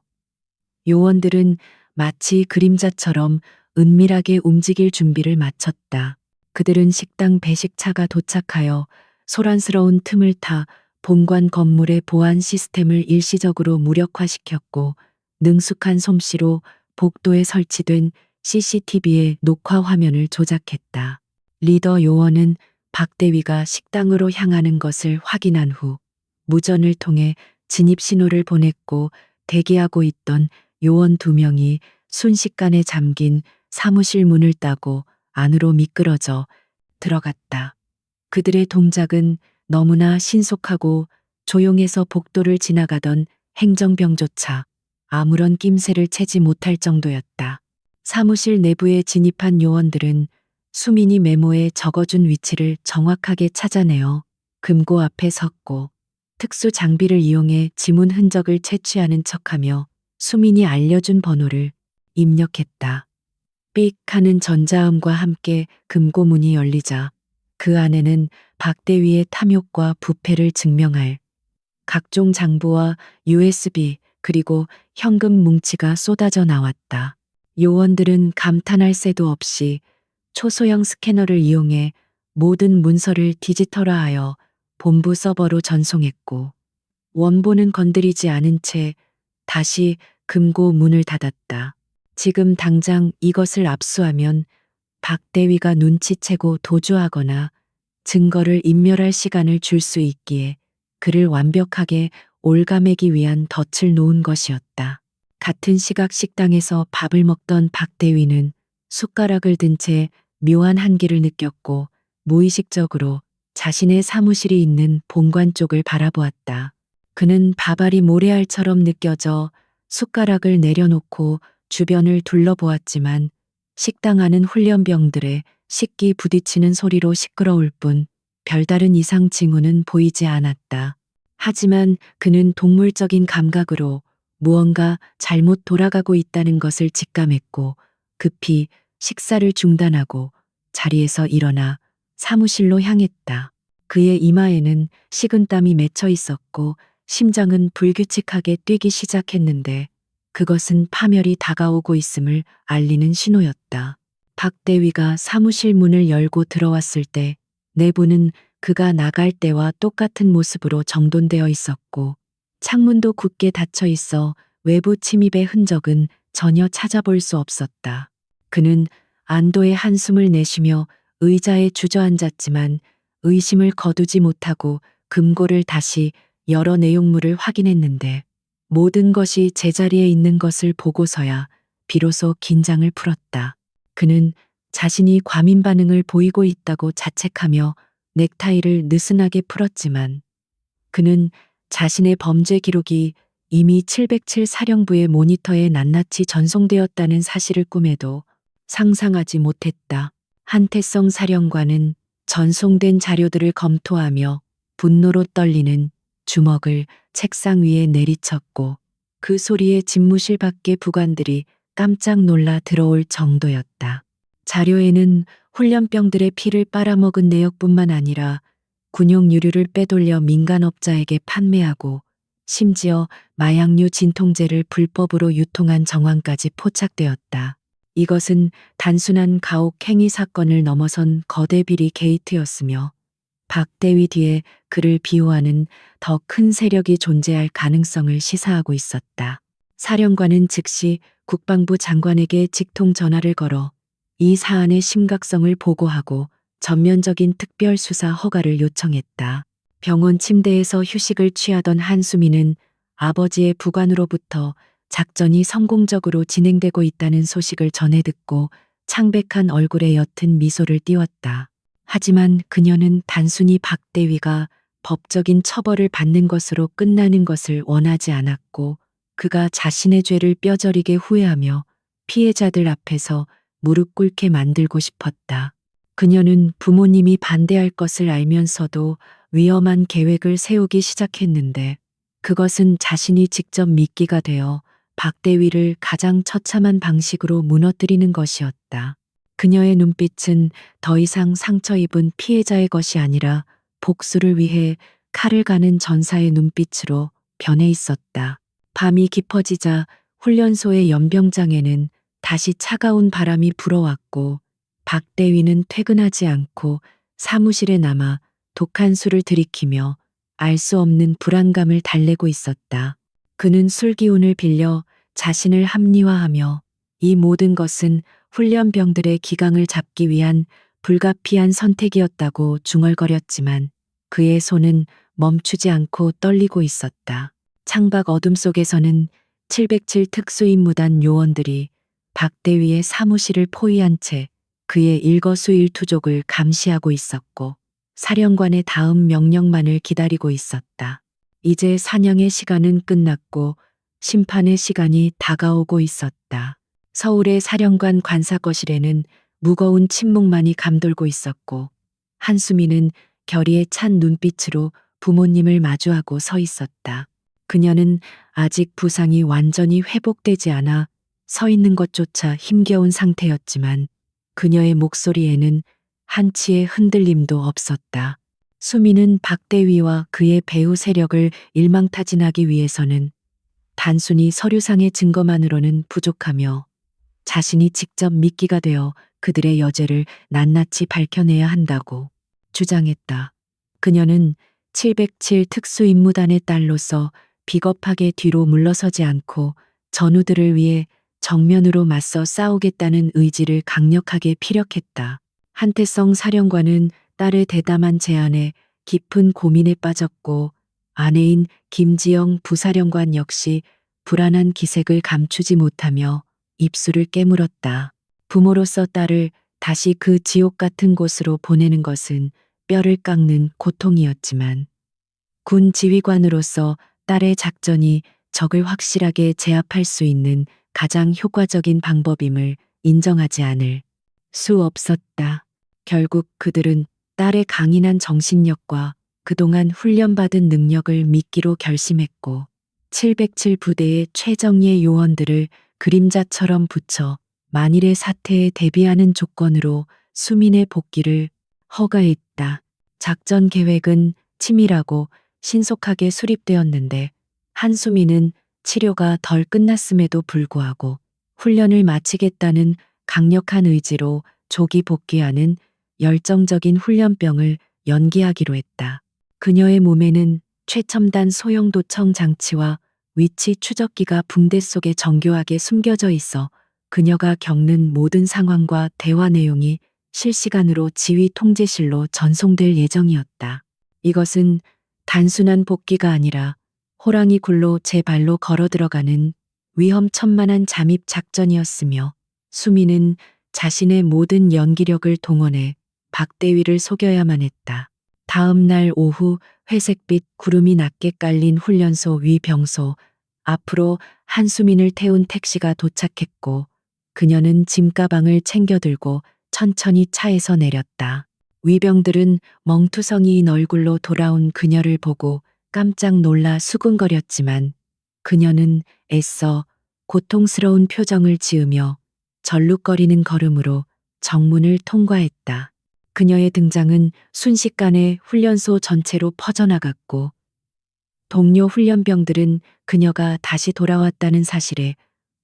요원들은 마치 그림자처럼 은밀하게 움직일 준비를 마쳤다. 그들은 식당 배식차가 도착하여 소란스러운 틈을 타 본관 건물의 보안 시스템을 일시적으로 무력화시켰고, 능숙한 솜씨로 복도에 설치된 CCTV의 녹화 화면을 조작했다. 리더 요원은 박대위가 식당으로 향하는 것을 확인한 후 무전을 통해 진입 신호를 보냈고, 대기하고 있던 요원 2명이 순식간에 잠긴 사무실 문을 따고 안으로 미끄러져 들어갔다. 그들의 동작은 너무나 신속하고 조용해서 복도를 지나가던 행정병조차 아무런 낌새를 채지 못할 정도였다. 사무실 내부에 진입한 요원들은 수민이 메모에 적어준 위치를 정확하게 찾아내어 금고 앞에 섰고, 특수 장비를 이용해 지문 흔적을 채취하는 척하며 수민이 알려준 번호를 입력했다. 삑 하는 전자음과 함께 금고문이 열리자 그 안에는 박대위의 탐욕과 부패를 증명할 각종 장부와 USB 그리고 현금 뭉치가 쏟아져 나왔다. 요원들은 감탄할 새도 없이 초소형 스캐너를 이용해 모든 문서를 디지털화하여 본부 서버로 전송했고, 원본은 건드리지 않은 채 다시 금고 문을 닫았다. 지금 당장 이것을 압수하면 박대위가 눈치채고 도주하거나 증거를 인멸할 시간을 줄 수 있기에 그를 완벽하게 올가매기 위한 덫을 놓은 것이었다. 같은 시각 식당에서 밥을 먹던 박대위는 숟가락을 든 채 묘한 한기를 느꼈고 무의식적으로 자신의 사무실이 있는 본관 쪽을 바라보았다. 그는 밥알이 모래알처럼 느껴져 숟가락을 내려놓고 주변을 둘러보았지만 식당 안은 훈련병들의 식기 부딪히는 소리로 시끄러울 뿐 별다른 이상 징후는 보이지 않았다. 하지만 그는 동물적인 감각으로 무언가 잘못 돌아가고 있다는 것을 직감했고 급히 식사를 중단하고 자리에서 일어나 사무실로 향했다. 그의 이마에는 식은땀이 맺혀 있었고 심장은 불규칙하게 뛰기 시작했는데 그것은 파멸이 다가오고 있음을 알리는 신호였다. 박대위가 사무실 문을 열고 들어왔을 때 내부는 그가 나갈 때와 똑같은 모습으로 정돈되어 있었고 창문도 굳게 닫혀 있어 외부 침입의 흔적은 전혀 찾아볼 수 없었다. 그는 안도의 한숨을 내쉬며 의자에 주저앉았지만 의심을 거두지 못하고 금고를 다시 열어 내용물을 확인했는데 모든 것이 제자리에 있는 것을 보고서야 비로소 긴장을 풀었다. 그는 자신이 과민 반응을 보이고 있다고 자책하며 넥타이를 느슨하게 풀었지만 그는 자신의 범죄 기록이 이미 707 사령부의 모니터에 낱낱이 전송되었다는 사실을 꿈에도 상상하지 못했다. 한태성 사령관은 전송된 자료들을 검토하며 분노로 떨리는 주먹을 책상 위에 내리쳤고 그 소리에 집무실 밖의 부관들이 깜짝 놀라 들어올 정도였다. 자료에는 훈련병들의 피를 빨아먹은 내역뿐만 아니라 군용 유류를 빼돌려 민간업자에게 판매하고 심지어 마약류 진통제를 불법으로 유통한 정황까지 포착되었다. 이것은 단순한 가혹 행위 사건을 넘어선 거대 비리 게이트였으며 박대위 뒤에 그를 비호하는 더 큰 세력이 존재할 가능성을 시사하고 있었다. 사령관은 즉시 국방부 장관에게 직통 전화를 걸어 이 사안의 심각성을 보고하고 전면적인 특별수사 허가를 요청했다. 병원 침대에서 휴식을 취하던 한수미는 아버지의 부관으로부터 작전이 성공적으로 진행되고 있다는 소식을 전해 듣고 창백한 얼굴에 옅은 미소를 띄웠다. 하지만 그녀는 단순히 박대위가 법적인 처벌을 받는 것으로 끝나는 것을 원하지 않았고 그가 자신의 죄를 뼈저리게 후회하며 피해자들 앞에서 무릎 꿇게 만들고 싶었다. 그녀는 부모님이 반대할 것을 알면서도 위험한 계획을 세우기 시작했는데 그것은 자신이 직접 미끼가 되어 박대위를 가장 처참한 방식으로 무너뜨리는 것이었다. 그녀의 눈빛은 더 이상 상처 입은 피해자의 것이 아니라 복수를 위해 칼을 가는 전사의 눈빛으로 변해 있었다. 밤이 깊어지자 훈련소의 연병장에는 다시 차가운 바람이 불어왔고 박대위는 퇴근하지 않고 사무실에 남아 독한 술을 들이키며 알 수 없는 불안감을 달래고 있었다. 그는 술 기운을 빌려 자신을 합리화하며 이 모든 것은 훈련병들의 기강을 잡기 위한 불가피한 선택이었다고 중얼거렸지만 그의 손은 멈추지 않고 떨리고 있었다. 창밖 어둠 속에서는 707 특수임무단 요원들이 박대위의 사무실을 포위한 채 그의 일거수일투족을 감시하고 있었고 사령관의 다음 명령만을 기다리고 있었다. 이제 사냥의 시간은 끝났고 심판의 시간이 다가오고 있었다. 서울의 사령관 관사거실에는 무거운 침묵만이 감돌고 있었고 한수미는 결의에 찬 눈빛으로 부모님을 마주하고 서 있었다. 그녀는 아직 부상이 완전히 회복되지 않아 서 있는 것조차 힘겨운 상태였지만 그녀의 목소리에는 한치의 흔들림도 없었다. 수미는 박대위와 그의 배후 세력을 일망타진하기 위해서는 단순히 서류상의 증거만으로는 부족하며 자신이 직접 미끼가 되어 그들의 여죄를 낱낱이 밝혀내야 한다고 주장했다. 그녀는 707 특수임무단의 딸로서 비겁하게 뒤로 물러서지 않고 전우들을 위해 정면으로 맞서 싸우겠다는 의지를 강력하게 피력했다. 한태성 사령관은 딸의 대담한 제안에 깊은 고민에 빠졌고 아내인 김지영 부사령관 역시 불안한 기색을 감추지 못하며 입술을 깨물었다. 부모로서 딸을 다시 그 지옥 같은 곳으로 보내는 것은 뼈를 깎는 고통이었지만 군 지휘관으로서 딸의 작전이 적을 확실하게 제압할 수 있는 가장 효과적인 방법임을 인정하지 않을 수 없었다. 결국 그들은 딸의 강인한 정신력과 그동안 훈련받은 능력을 믿기로 결심했고 707 부대의 최정예 요원들을 그림자처럼 붙여 만일의 사태에 대비하는 조건으로 수민의 복귀를 허가했다. 작전 계획은 치밀하고 신속하게 수립되었는데 한수민은 치료가 덜 끝났음에도 불구하고 훈련을 마치겠다는 강력한 의지로 조기 복귀하는 열정적인 훈련병을 연기하기로 했다. 그녀의 몸에는 최첨단 소형도청 장치와 위치 추적기가 붕대 속에 정교하게 숨겨져 있어 그녀가 겪는 모든 상황과 대화 내용이 실시간으로 지휘 통제실로 전송될 예정이었다. 이것은 단순한 복귀가 아니라 호랑이 굴로 제 발로 걸어 들어가는 위험천만한 잠입 작전이었으며 수미는 자신의 모든 연기력을 동원해 박대위를 속여야만 했다. 다음 날 오후 회색빛 구름이 낮게 깔린 훈련소 위 병소 앞으로 한수민을 태운 택시가 도착했고 그녀는 짐가방을 챙겨 들고 천천히 차에서 내렸다. 위병들은 멍투성이인 얼굴로 돌아온 그녀를 보고 깜짝 놀라 수군거렸지만 그녀는 애써 고통스러운 표정을 지으며 절룩거리는 걸음으로 정문을 통과했다. 그녀의 등장은 순식간에 훈련소 전체로 퍼져나갔고 동료 훈련병들은 그녀가 다시 돌아왔다는 사실에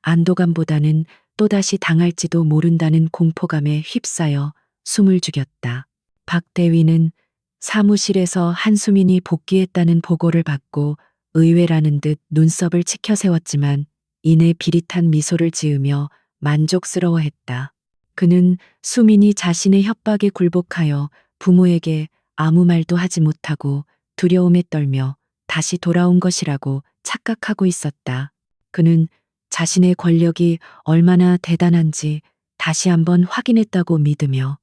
안도감보다는 또다시 당할지도 모른다는 공포감에 휩싸여 숨을 죽였다. 박 대위는 사무실에서 한수민이 복귀했다는 보고를 받고 의외라는 듯 눈썹을 치켜 세웠지만 이내 비릿한 미소를 지으며 만족스러워했다. 그는 수민이 자신의 협박에 굴복하여 부모에게 아무 말도 하지 못하고 두려움에 떨며 다시 돌아온 것이라고 착각하고 있었다. 그는 자신의 권력이 얼마나 대단한지 다시 한번 확인했다고 믿으며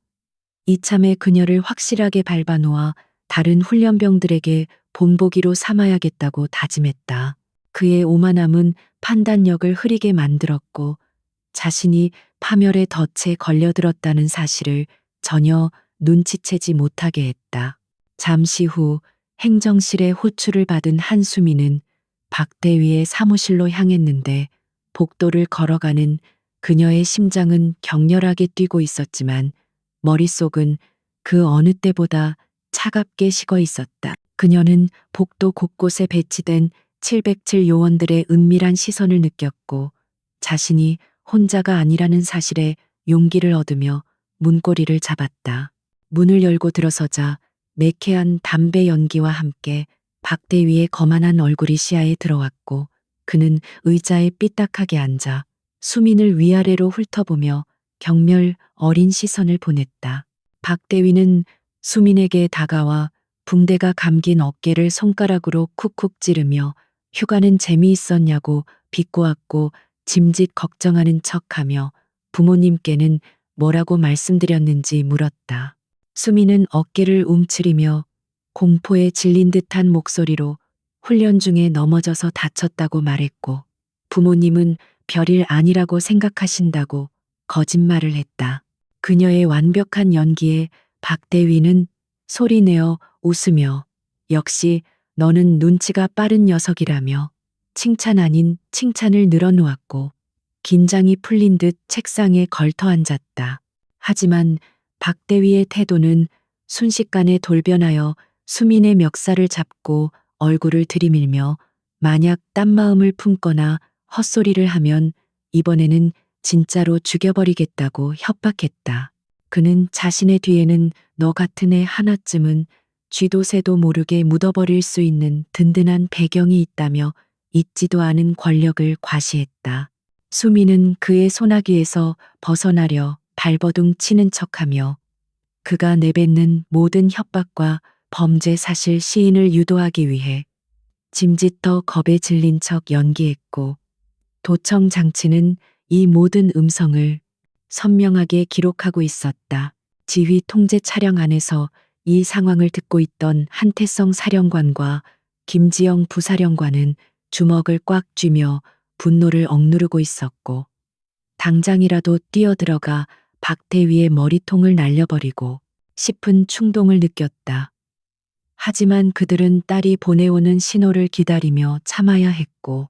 이참에 그녀를 확실하게 밟아놓아 다른 훈련병들에게 본보기로 삼아야겠다고 다짐했다. 그의 오만함은 판단력을 흐리게 만들었고 자신이 파멸의 덫에 걸려들었다는 사실을 전혀 눈치채지 못하게 했다. 잠시 후 행정실의 호출을 받은 한수민은 박대위의 사무실로 향했는데 복도를 걸어가는 그녀의 심장은 격렬하게 뛰고 있었지만 머릿속은 그 어느 때보다 차갑게 식어 있었다. 그녀는 복도 곳곳에 배치된 707 요원들의 은밀한 시선을 느꼈고 자신이 혼자가 아니라는 사실에 용기를 얻으며 문고리를 잡았다. 문을 열고 들어서자 매캐한 담배 연기와 함께 박대위의 거만한 얼굴이 시야에 들어왔고 그는 의자에 삐딱하게 앉아 수민을 위아래로 훑어보며 경멸 어린 시선을 보냈다. 박대위는 수민에게 다가와 붕대가 감긴 어깨를 손가락으로 쿡쿡 찌르며 휴가는 재미있었냐고 비꼬았고 짐짓 걱정하는 척하며 부모님께는 뭐라고 말씀드렸는지 물었다. 수민은 어깨를 움츠리며 공포에 질린 듯한 목소리로 훈련 중에 넘어져서 다쳤다고 말했고 부모님은 별일 아니라고 생각하신다고 거짓말을 했다. 그녀의 완벽한 연기에 박대위는 소리내어 웃으며 역시 너는 눈치가 빠른 녀석이라며 칭찬 아닌 칭찬을 늘어놓았고 긴장이 풀린 듯 책상에 걸터 앉았다. 하지만 박대위의 태도는 순식간에 돌변하여 수민의 멱살을 잡고 얼굴을 들이밀며 만약 딴 마음을 품거나 헛소리를 하면 이번에는 진짜로 죽여버리겠다고 협박했다. 그는 자신의 뒤에는 너 같은 애 하나쯤은 쥐도 새도 모르게 묻어버릴 수 있는 든든한 배경이 있다며 잊지도 않은 권력을 과시했다. 수미는 그의 소나기에서 벗어나려 발버둥 치는 척하며 그가 내뱉는 모든 협박과 범죄 사실 시인을 유도하기 위해 짐짓더 겁에 질린 척 연기했고, 도청 장치는 이 모든 음성을 선명하게 기록하고 있었다. 지휘 통제 차량 안에서 이 상황을 듣고 있던 한태성 사령관과 김지영 부사령관은 주먹을 꽉 쥐며 분노를 억누르고 있었고, 당장이라도 뛰어들어가 박대위의 머리통을 날려버리고 싶은 충동을 느꼈다. 하지만 그들은 딸이 보내오는 신호를 기다리며 참아야 했고,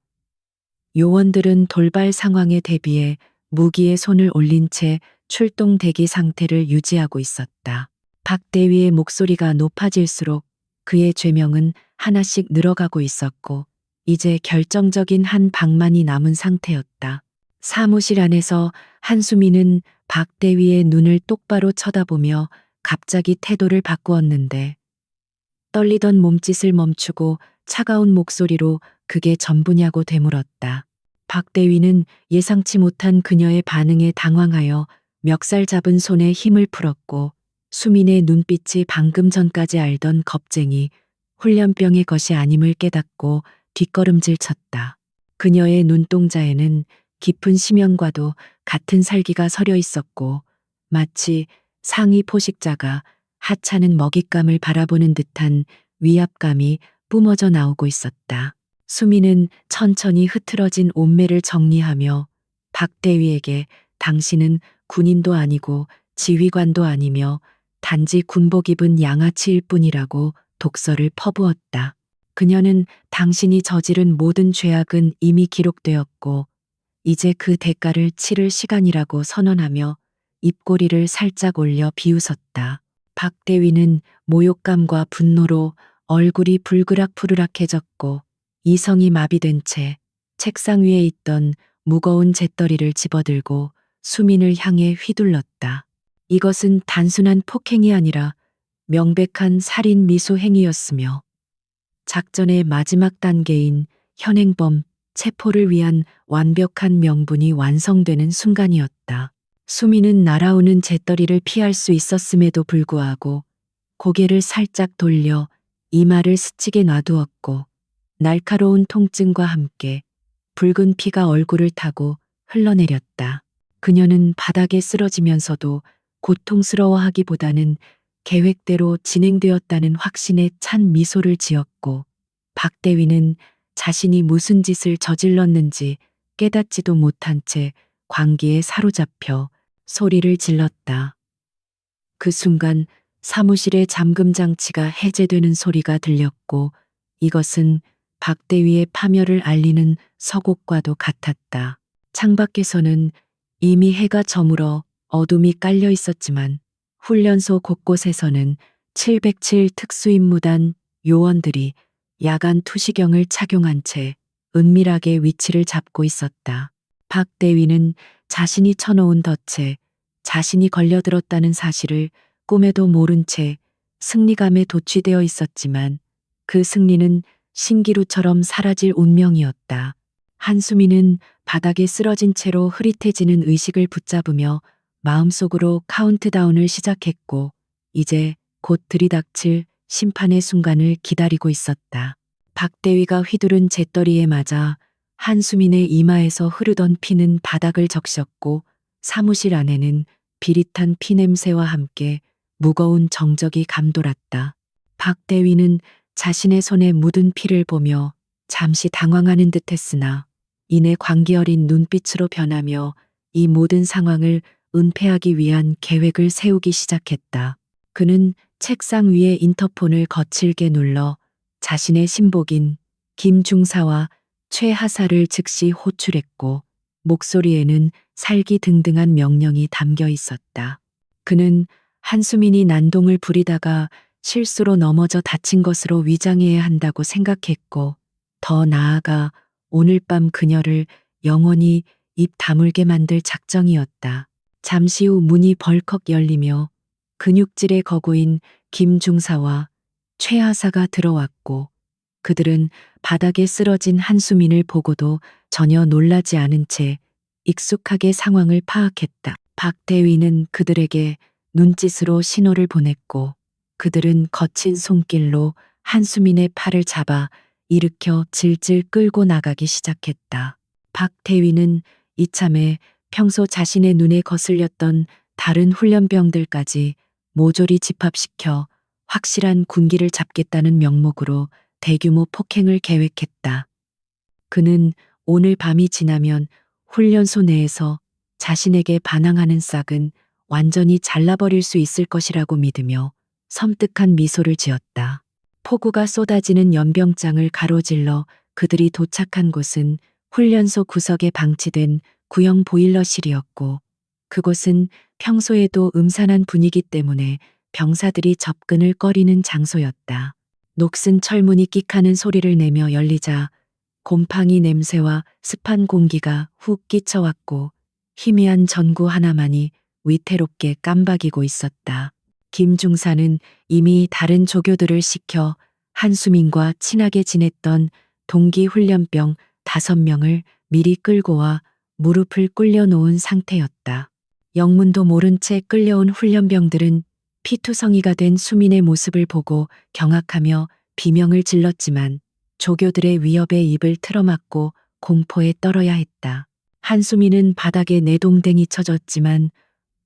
요원들은 돌발 상황에 대비해 무기에 손을 올린 채 출동 대기 상태를 유지하고 있었다. 박대위의 목소리가 높아질수록 그의 죄명은 하나씩 늘어가고 있었고, 이제 결정적인 한 방만이 남은 상태였다. 사무실 안에서 한수미는 박대위의 눈을 똑바로 쳐다보며 갑자기 태도를 바꾸었는데, 떨리던 몸짓을 멈추고 차가운 목소리로 그게 전부냐고 되물었다. 박대위는 예상치 못한 그녀의 반응에 당황하여 멱살 잡은 손에 힘을 풀었고, 수민의 눈빛이 방금 전까지 알던 겁쟁이 훈련병의 것이 아님을 깨닫고 뒷걸음질 쳤다. 그녀의 눈동자에는 깊은 심연과도 같은 살기가 서려 있었고, 마치 상위 포식자가 하찮은 먹잇감을 바라보는 듯한 위압감이 뿜어져 나오고 있었다. 수미는 천천히 흐트러진 옷매를 정리하며 박대위에게 당신은 군인도 아니고 지휘관도 아니며 단지 군복 입은 양아치일 뿐이라고 독서를 퍼부었다. 그녀는 당신이 저지른 모든 죄악은 이미 기록되었고 이제 그 대가를 치를 시간이라고 선언하며 입꼬리를 살짝 올려 비웃었다. 박대위는 모욕감과 분노로 얼굴이 불그락푸르락해졌고 이성이 마비된 채 책상 위에 있던 무거운 재떨이를 집어들고 수민을 향해 휘둘렀다. 이것은 단순한 폭행이 아니라 명백한 살인 미수 행위였으며 작전의 마지막 단계인 현행범 체포를 위한 완벽한 명분이 완성되는 순간이었다. 수민은 날아오는 재떨이를 피할 수 있었음에도 불구하고 고개를 살짝 돌려 이마를 스치게 놔두었고, 날카로운 통증과 함께 붉은 피가 얼굴을 타고 흘러내렸다. 그녀는 바닥에 쓰러지면서도 고통스러워하기보다는 계획대로 진행되었다는 확신에 찬 미소를 지었고, 박대위는 자신이 무슨 짓을 저질렀는지 깨닫지도 못한 채 광기에 사로잡혀 소리를 질렀다. 그 순간 사무실의 잠금 장치가 해제되는 소리가 들렸고, 이것은 박대위의 파멸을 알리는 서곡과도 같았다. 창밖에서는 이미 해가 저물어 어둠이 깔려 있었지만 훈련소 곳곳에서는 707 특수임무단 요원들이 야간 투시경을 착용한 채 은밀하게 위치를 잡고 있었다. 박대위는 자신이 쳐놓은 덫에 자신이 걸려들었다는 사실을 꿈에도 모른 채 승리감에 도취되어 있었지만 그 승리는 신기루처럼 사라질 운명이었다. 한수미는 바닥에 쓰러진 채로 흐릿해지는 의식을 붙잡으며 마음속으로 카운트다운을 시작했고, 이제 곧 들이닥칠 심판의 순간을 기다리고 있었다. 박대위가 휘두른 재떨이에 맞아 한수민의 이마에서 흐르던 피는 바닥을 적셨고, 사무실 안에는 비릿한 피냄새와 함께 무거운 정적이 감돌았다. 박대위는 자신의 손에 묻은 피를 보며 잠시 당황하는 듯했으나 이내 광기 어린 눈빛으로 변하며 이 모든 상황을 은폐하기 위한 계획을 세우기 시작했다. 그는 책상 위에 인터폰을 거칠게 눌러 자신의 신복인 김중사와 최하사를 즉시 호출했고, 목소리에는 살기등등한 명령이 담겨 있었다. 그는 한수민이 난동을 부리다가 실수로 넘어져 다친 것으로 위장해야 한다고 생각했고, 더 나아가 오늘 밤 그녀를 영원히 입 다물게 만들 작정이었다. 잠시 후 문이 벌컥 열리며 근육질의 거구인 김중사와 최하사가 들어왔고, 그들은 바닥에 쓰러진 한수민을 보고도 전혀 놀라지 않은 채 익숙하게 상황을 파악했다. 박대위는 그들에게 눈짓으로 신호를 보냈고 그들은 거친 손길로 한수민의 팔을 잡아 일으켜 질질 끌고 나가기 시작했다. 박대위는 이참에 평소 자신의 눈에 거슬렸던 다른 훈련병들까지 모조리 집합시켜 확실한 군기를 잡겠다는 명목으로 대규모 폭행을 계획했다. 그는 오늘 밤이 지나면 훈련소 내에서 자신에게 반항하는 싹은 완전히 잘라버릴 수 있을 것이라고 믿으며 섬뜩한 미소를 지었다. 폭우가 쏟아지는 연병장을 가로질러 그들이 도착한 곳은 훈련소 구석에 방치된 구형 보일러실이었고 그곳은 평소에도 음산한 분위기 때문에 병사들이 접근을 꺼리는 장소였다. 녹슨 철문이 끽하는 소리를 내며 열리자 곰팡이 냄새와 습한 공기가 훅 끼쳐왔고 희미한 전구 하나만이 위태롭게 깜박이고 있었다. 김중사는 이미 다른 조교들을 시켜 한수민과 친하게 지냈던 동기 훈련병 5명을 미리 끌고 와 무릎을 꿇려 놓은 상태였다. 영문도 모른 채 끌려온 훈련병들은 피투성이가 된 수민의 모습을 보고 경악하며 비명을 질렀지만 조교들의 위협에 입을 틀어막고 공포에 떨어야 했다. 한수민은 바닥에 내동댕이 쳐졌지만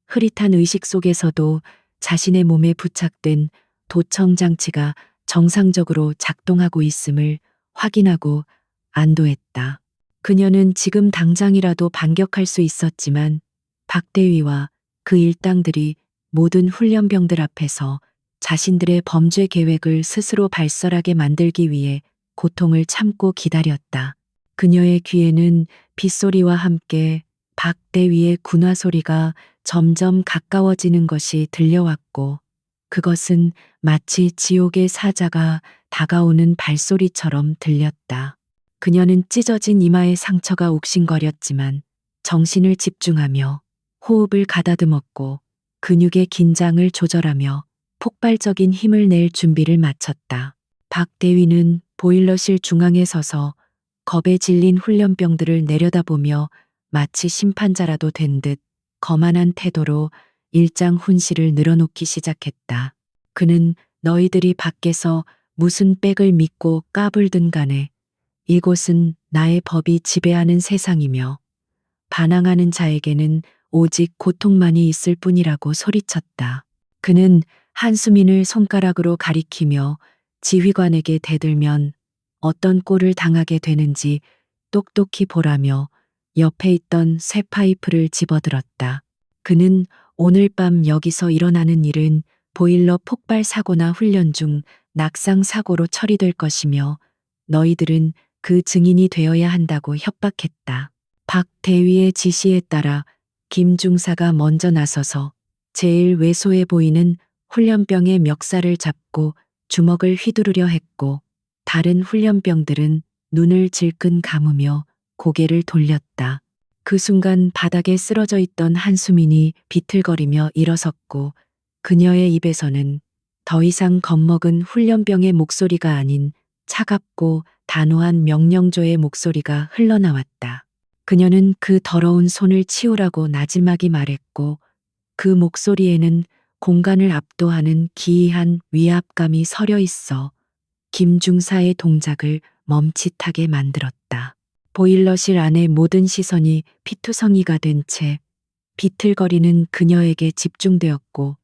흐릿한 의식 속에서도 자신의 몸에 부착된 도청 장치가 정상적으로 작동하고 있음을 확인하고 안도했다. 그녀는 지금 당장이라도 반격할 수 있었지만 박대위와 그 일당들이 모든 훈련병들 앞에서 자신들의 범죄 계획을 스스로 발설하게 만들기 위해 고통을 참고 기다렸다. 그녀의 귀에는 빗소리와 함께 박대위의 군화 소리가 점점 가까워지는 것이 들려왔고 그것은 마치 지옥의 사자가 다가오는 발소리처럼 들렸다. 그녀는 찢어진 이마에 상처가 욱신거렸지만 정신을 집중하며 호흡을 가다듬었고 근육의 긴장을 조절하며 폭발적인 힘을 낼 준비를 마쳤다. 박대위는 보일러실 중앙에 서서 겁에 질린 훈련병들을 내려다보며 마치 심판자라도 된 듯 거만한 태도로 일장 훈시를 늘어놓기 시작했다. 그는 너희들이 밖에서 무슨 빽을 믿고 까불든 간에 이곳은 나의 법이 지배하는 세상이며 반항하는 자에게는 오직 고통만이 있을 뿐이라고 소리쳤다. 그는 한수민을 손가락으로 가리키며 지휘관에게 대들면 어떤 꼴을 당하게 되는지 똑똑히 보라며 옆에 있던 쇠파이프를 집어들었다. 그는 오늘 밤 여기서 일어나는 일은 보일러 폭발 사고나 훈련 중 낙상 사고로 처리될 것이며 너희들은 그 증인이 되어야 한다고 협박했다. 박 대위의 지시에 따라 김중사가 먼저 나서서 제일 왜소해 보이는 훈련병의 멱살을 잡고 주먹을 휘두르려 했고 다른 훈련병들은 눈을 질끈 감으며 고개를 돌렸다. 그 순간 바닥에 쓰러져 있던 한수민이 비틀거리며 일어섰고 그녀의 입에서는 더 이상 겁먹은 훈련병의 목소리가 아닌 차갑고 단호한 명령조의 목소리가 흘러나왔다. 그녀는 그 더러운 손을 치우라고 나지막이 말했고 그 목소리에는 공간을 압도하는 기이한 위압감이 서려 있어 김중사의 동작을 멈칫하게 만들었다. 보일러실 안의 모든 시선이 피투성이가 된 채 비틀거리는 그녀에게 집중되었고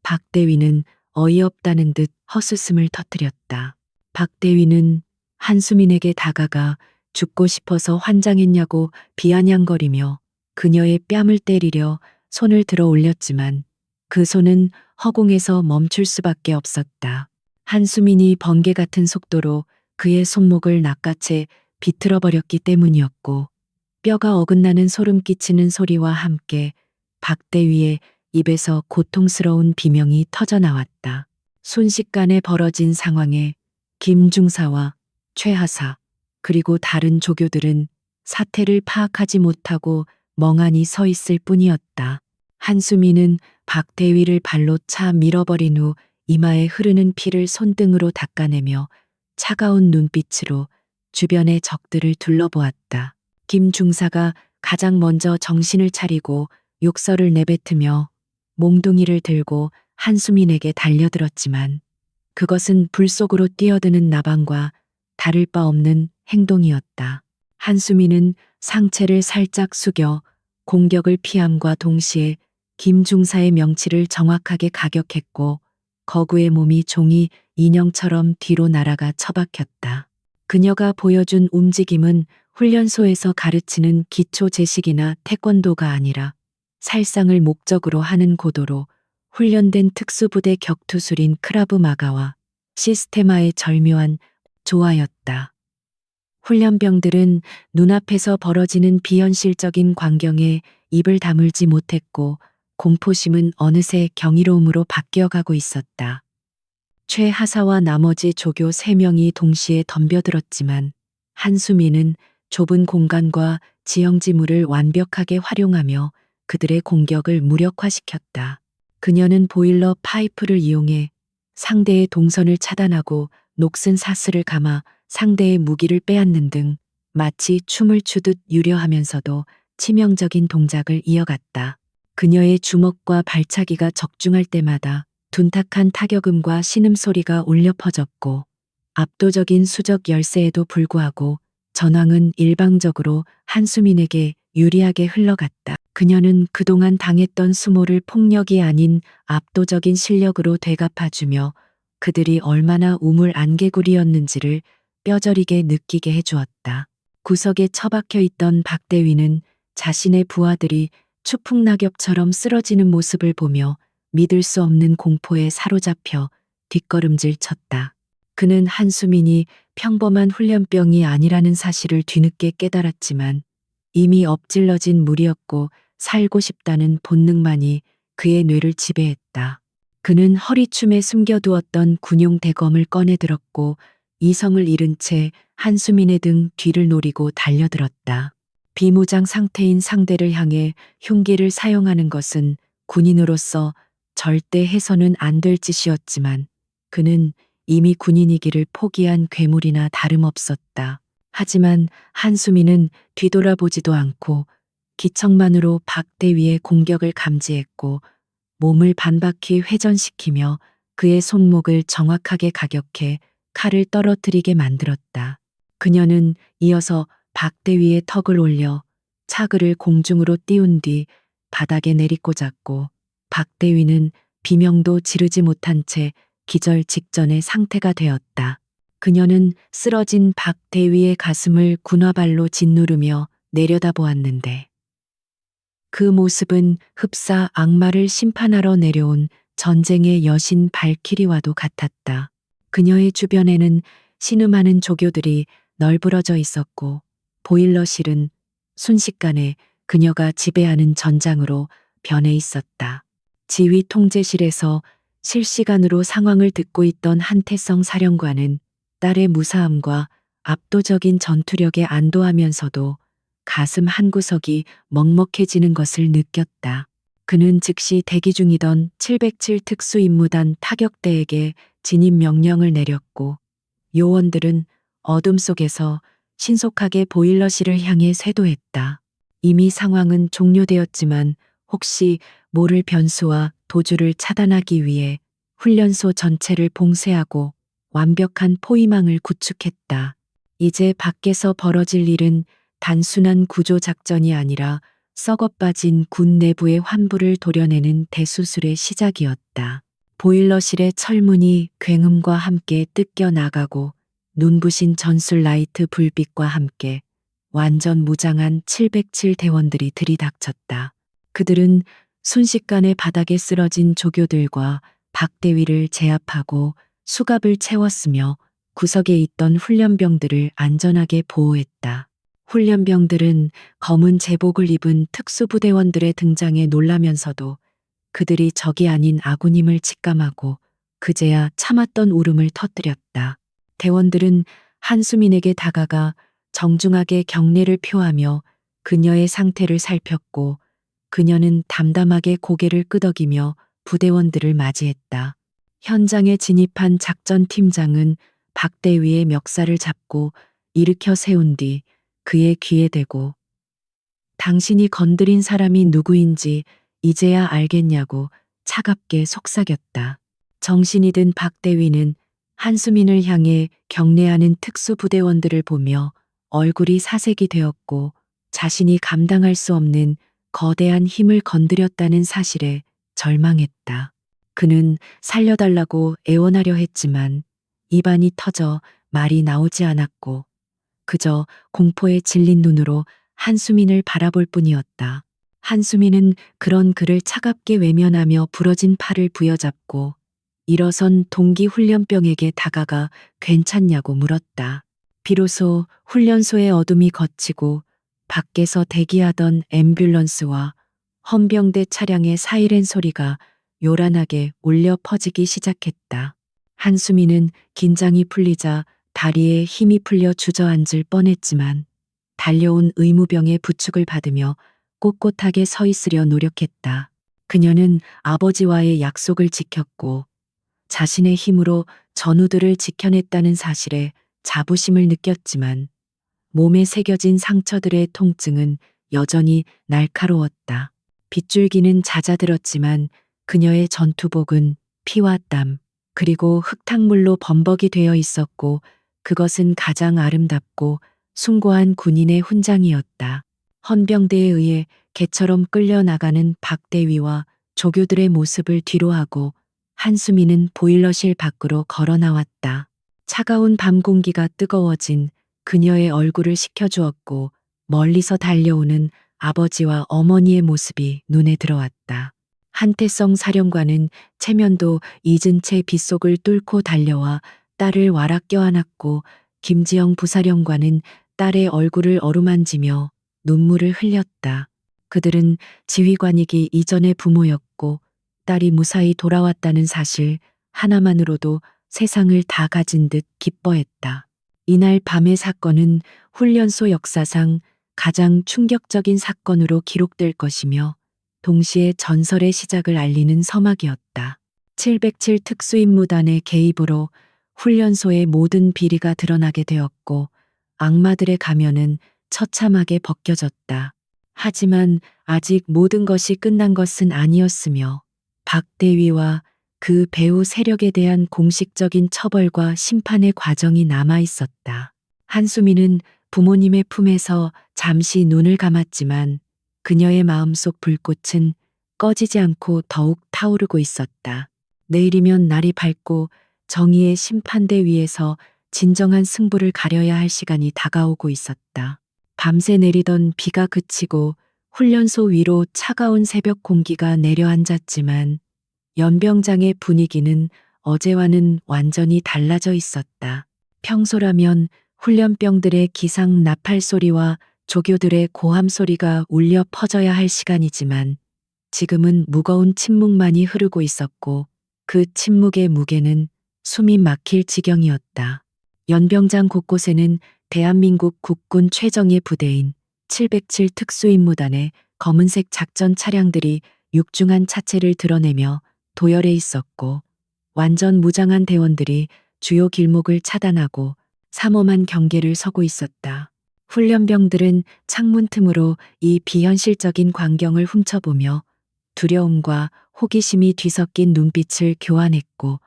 박대위는 어이없다는 듯 헛웃음을 터뜨렸다. 박대위는 한수민에게 다가가 죽고 싶어서 환장했냐고 비아냥거리며 그녀의 뺨을 때리려 손을 들어 올렸지만 그 손은 허공에서 멈출 수밖에 없었다. 한수민이 번개 같은 속도로 그의 손목을 낚아채 비틀어 버렸기 때문이었고 뼈가 어긋나는 소름 끼치는 소리와 함께 박대위의 입에서 고통스러운 비명이 터져나왔다. 순식간에 벌어진 상황에 김중사와 최하사 그리고 다른 조교들은 사태를 파악하지 못하고 멍하니 서 있을 뿐이었다. 한수민은 박대위를 발로 차 밀어버린 후 이마에 흐르는 피를 손등으로 닦아내며 차가운 눈빛으로 주변의 적들을 둘러보았다. 김 중사가 가장 먼저 정신을 차리고 욕설을 내뱉으며 몽둥이를 들고 한수민에게 달려들었지만 그것은 불 속으로 뛰어드는 나방과 다를 바 없는 행동이었다. 한수민은 상체를 살짝 숙여 공격을 피함과 동시에 김 중사의 명치를 정확하게 가격했고 거구의 몸이 종이 인형처럼 뒤로 날아가 처박혔다. 그녀가 보여준 움직임은 훈련소에서 가르치는 기초 제식이나 태권도가 아니라 살상을 목적으로 하는 고도로 훈련된 특수부대 격투술인 크라브 마가와 시스테마의 절묘한 조화였다. 훈련병들은 눈앞에서 벌어지는 비현실적인 광경에 입을 다물지 못했고 공포심은 어느새 경이로움으로 바뀌어가고 있었다. 최하사와 나머지 조교 3명이 동시에 덤벼들었지만 한수민은 좁은 공간과 지형지물을 완벽하게 활용하며 그들의 공격을 무력화시켰다. 그녀는 보일러 파이프를 이용해 상대의 동선을 차단하고 녹슨 사슬을 감아 상대의 무기를 빼앗는 등 마치 춤을 추듯 유려하면서도 치명적인 동작을 이어갔다. 그녀의 주먹과 발차기가 적중할 때마다 둔탁한 타격음과 신음소리가 울려 퍼졌고 압도적인 수적 열세에도 불구하고 전황은 일방적으로 한수민에게 유리하게 흘러갔다. 그녀는 그동안 당했던 수모를 폭력이 아닌 압도적인 실력으로 되갚아주며 그들이 얼마나 우물 안개구리였는지를 뼈저리게 느끼게 해주었다. 구석에 처박혀 있던 박대위는 자신의 부하들이 추풍낙엽처럼 쓰러지는 모습을 보며 믿을 수 없는 공포에 사로잡혀 뒷걸음질 쳤다. 그는 한수민이 평범한 훈련병이 아니라는 사실을 뒤늦게 깨달았지만 이미 엎질러진 물이었고 살고 싶다는 본능만이 그의 뇌를 지배했다. 그는 허리춤에 숨겨두었던 군용 대검을 꺼내들었고 이성을 잃은 채 한수민의 등 뒤를 노리고 달려들었다. 비무장 상태인 상대를 향해 흉기를 사용하는 것은 군인으로서 절대 해서는 안 될 짓이었지만 그는 이미 군인이기를 포기한 괴물이나 다름없었다. 하지만 한수민은 뒤돌아보지도 않고 기척만으로 박대위의 공격을 감지했고 몸을 반바퀴 회전시키며 그의 손목을 정확하게 가격해 칼을 떨어뜨리게 만들었다. 그녀는 이어서 박대위의 턱을 올려 차그를 공중으로 띄운 뒤 바닥에 내리꽂았고 박대위는 비명도 지르지 못한 채 기절 직전의 상태가 되었다. 그녀는 쓰러진 박대위의 가슴을 군화발로 짓누르며 내려다보았는데 그 모습은 흡사 악마를 심판하러 내려온 전쟁의 여신 발키리와도 같았다. 그녀의 주변에는 신음하는 조교들이 널브러져 있었고 보일러실은 순식간에 그녀가 지배하는 전장으로 변해 있었다. 지휘 통제실에서 실시간으로 상황을 듣고 있던 한태성 사령관은 딸의 무사함과 압도적인 전투력에 안도하면서도 가슴 한구석이 먹먹해지는 것을 느꼈다. 그는 즉시 대기 중이던 707 특수임무단 타격대에게 진입 명령을 내렸고 요원들은 어둠 속에서 신속하게 보일러실을 향해 쇄도했다. 이미 상황은 종료되었지만 혹시 모를 변수와 도주를 차단하기 위해 훈련소 전체를 봉쇄하고 완벽한 포위망을 구축했다. 이제 밖에서 벌어질 일은 단순한 구조 작전이 아니라 썩어 빠진 군 내부의 환부를 도려내는 대수술의 시작이었다. 보일러실의 철문이 굉음과 함께 뜯겨 나가고 눈부신 전술 라이트 불빛과 함께 완전 무장한 707 대원들이 들이닥쳤다. 그들은 순식간에 바닥에 쓰러진 조교들과 박대위를 제압하고 수갑을 채웠으며 구석에 있던 훈련병들을 안전하게 보호했다. 훈련병들은 검은 제복을 입은 특수부대원들의 등장에 놀라면서도 그들이 적이 아닌 아군임을 직감하고 그제야 참았던 울음을 터뜨렸다. 대원들은 한수민에게 다가가 정중하게 경례를 표하며 그녀의 상태를 살폈고 그녀는 담담하게 고개를 끄덕이며 부대원들을 맞이했다. 현장에 진입한 작전팀장은 박대위의 멱살을 잡고 일으켜 세운 뒤 그의 귀에 대고 당신이 건드린 사람이 누구인지 이제야 알겠냐고 차갑게 속삭였다. 정신이 든 박대위는 한수민을 향해 경례하는 특수부대원들을 보며 얼굴이 사색이 되었고, 자신이 감당할 수 없는 거대한 힘을 건드렸다는 사실에 절망했다. 그는 살려달라고 애원하려 했지만 입안이 터져 말이 나오지 않았고, 그저 공포에 질린 눈으로 한수민을 바라볼 뿐이었다. 한수민은 그런 그를 차갑게 외면하며 부러진 팔을 부여잡고 일어선 동기 훈련병에게 다가가 괜찮냐고 물었다. 비로소 훈련소의 어둠이 걷히고 밖에서 대기하던 앰뷸런스와 헌병대 차량의 사이렌 소리가 요란하게 울려 퍼지기 시작했다. 한수민은 긴장이 풀리자 다리에 힘이 풀려 주저앉을 뻔했지만 달려온 의무병의 부축을 받으며 꼿꼿하게 서 있으려 노력했다. 그녀는 아버지와의 약속을 지켰고 자신의 힘으로 전우들을 지켜냈다는 사실에 자부심을 느꼈지만 몸에 새겨진 상처들의 통증은 여전히 날카로웠다. 빗줄기는 잦아들었지만 그녀의 전투복은 피와 땀, 그리고 흙탕물로 범벅이 되어 있었고, 그것은 가장 아름답고 숭고한 군인의 훈장이었다. 헌병대에 의해 개처럼 끌려나가는 박대위와 조교들의 모습을 뒤로하고 한수민은 보일러실 밖으로 걸어 나왔다. 차가운 밤 공기가 뜨거워진 그녀의 얼굴을 식혀주었고, 멀리서 달려오는 아버지와 어머니의 모습이 눈에 들어왔다. 한태성 사령관은 체면도 잊은 채 빗속을 뚫고 달려와 딸을 와락 껴안았고, 김지영 부사령관은 딸의 얼굴을 어루만지며 눈물을 흘렸다. 그들은 지휘관이기 이전의 부모였고, 딸이 무사히 돌아왔다는 사실 하나만으로도 세상을 다 가진 듯 기뻐했다. 이날 밤의 사건은 훈련소 역사상 가장 충격적인 사건으로 기록될 것이며 동시에 전설의 시작을 알리는 서막이었다. 707 특수임무단의 개입으로 훈련소의 모든 비리가 드러나게 되었고 악마들의 가면은 처참하게 벗겨졌다. 하지만 아직 모든 것이 끝난 것은 아니었으며 박대위와 그 배후 세력에 대한 공식적인 처벌과 심판의 과정이 남아 있었다. 한수민은 부모님의 품에서 잠시 눈을 감았지만 그녀의 마음속 불꽃은 꺼지지 않고 더욱 타오르고 있었다. 내일이면 날이 밝고 정의의 심판대 위에서 진정한 승부를 가려야 할 시간이 다가오고 있었다. 밤새 내리던 비가 그치고 훈련소 위로 차가운 새벽 공기가 내려앉았지만 연병장의 분위기는 어제와는 완전히 달라져 있었다. 평소라면 훈련병들의 기상 나팔 소리와 조교들의 고함 소리가 울려 퍼져야 할 시간이지만 지금은 무거운 침묵만이 흐르고 있었고 그 침묵의 무게는 숨이 막힐 지경이었다. 연병장 곳곳에는 대한민국 국군 최정예 부대인 707 특수임무단의 검은색 작전 차량들이 육중한 차체를 드러내며 도열해 있었고 완전 무장한 대원들이 주요 길목을 차단하고 삼엄한 경계를 서고 있었다. 훈련병들은 창문 틈으로 이 비현실적인 광경을 훔쳐보며 두려움과 호기심이 뒤섞인 눈빛을 교환했고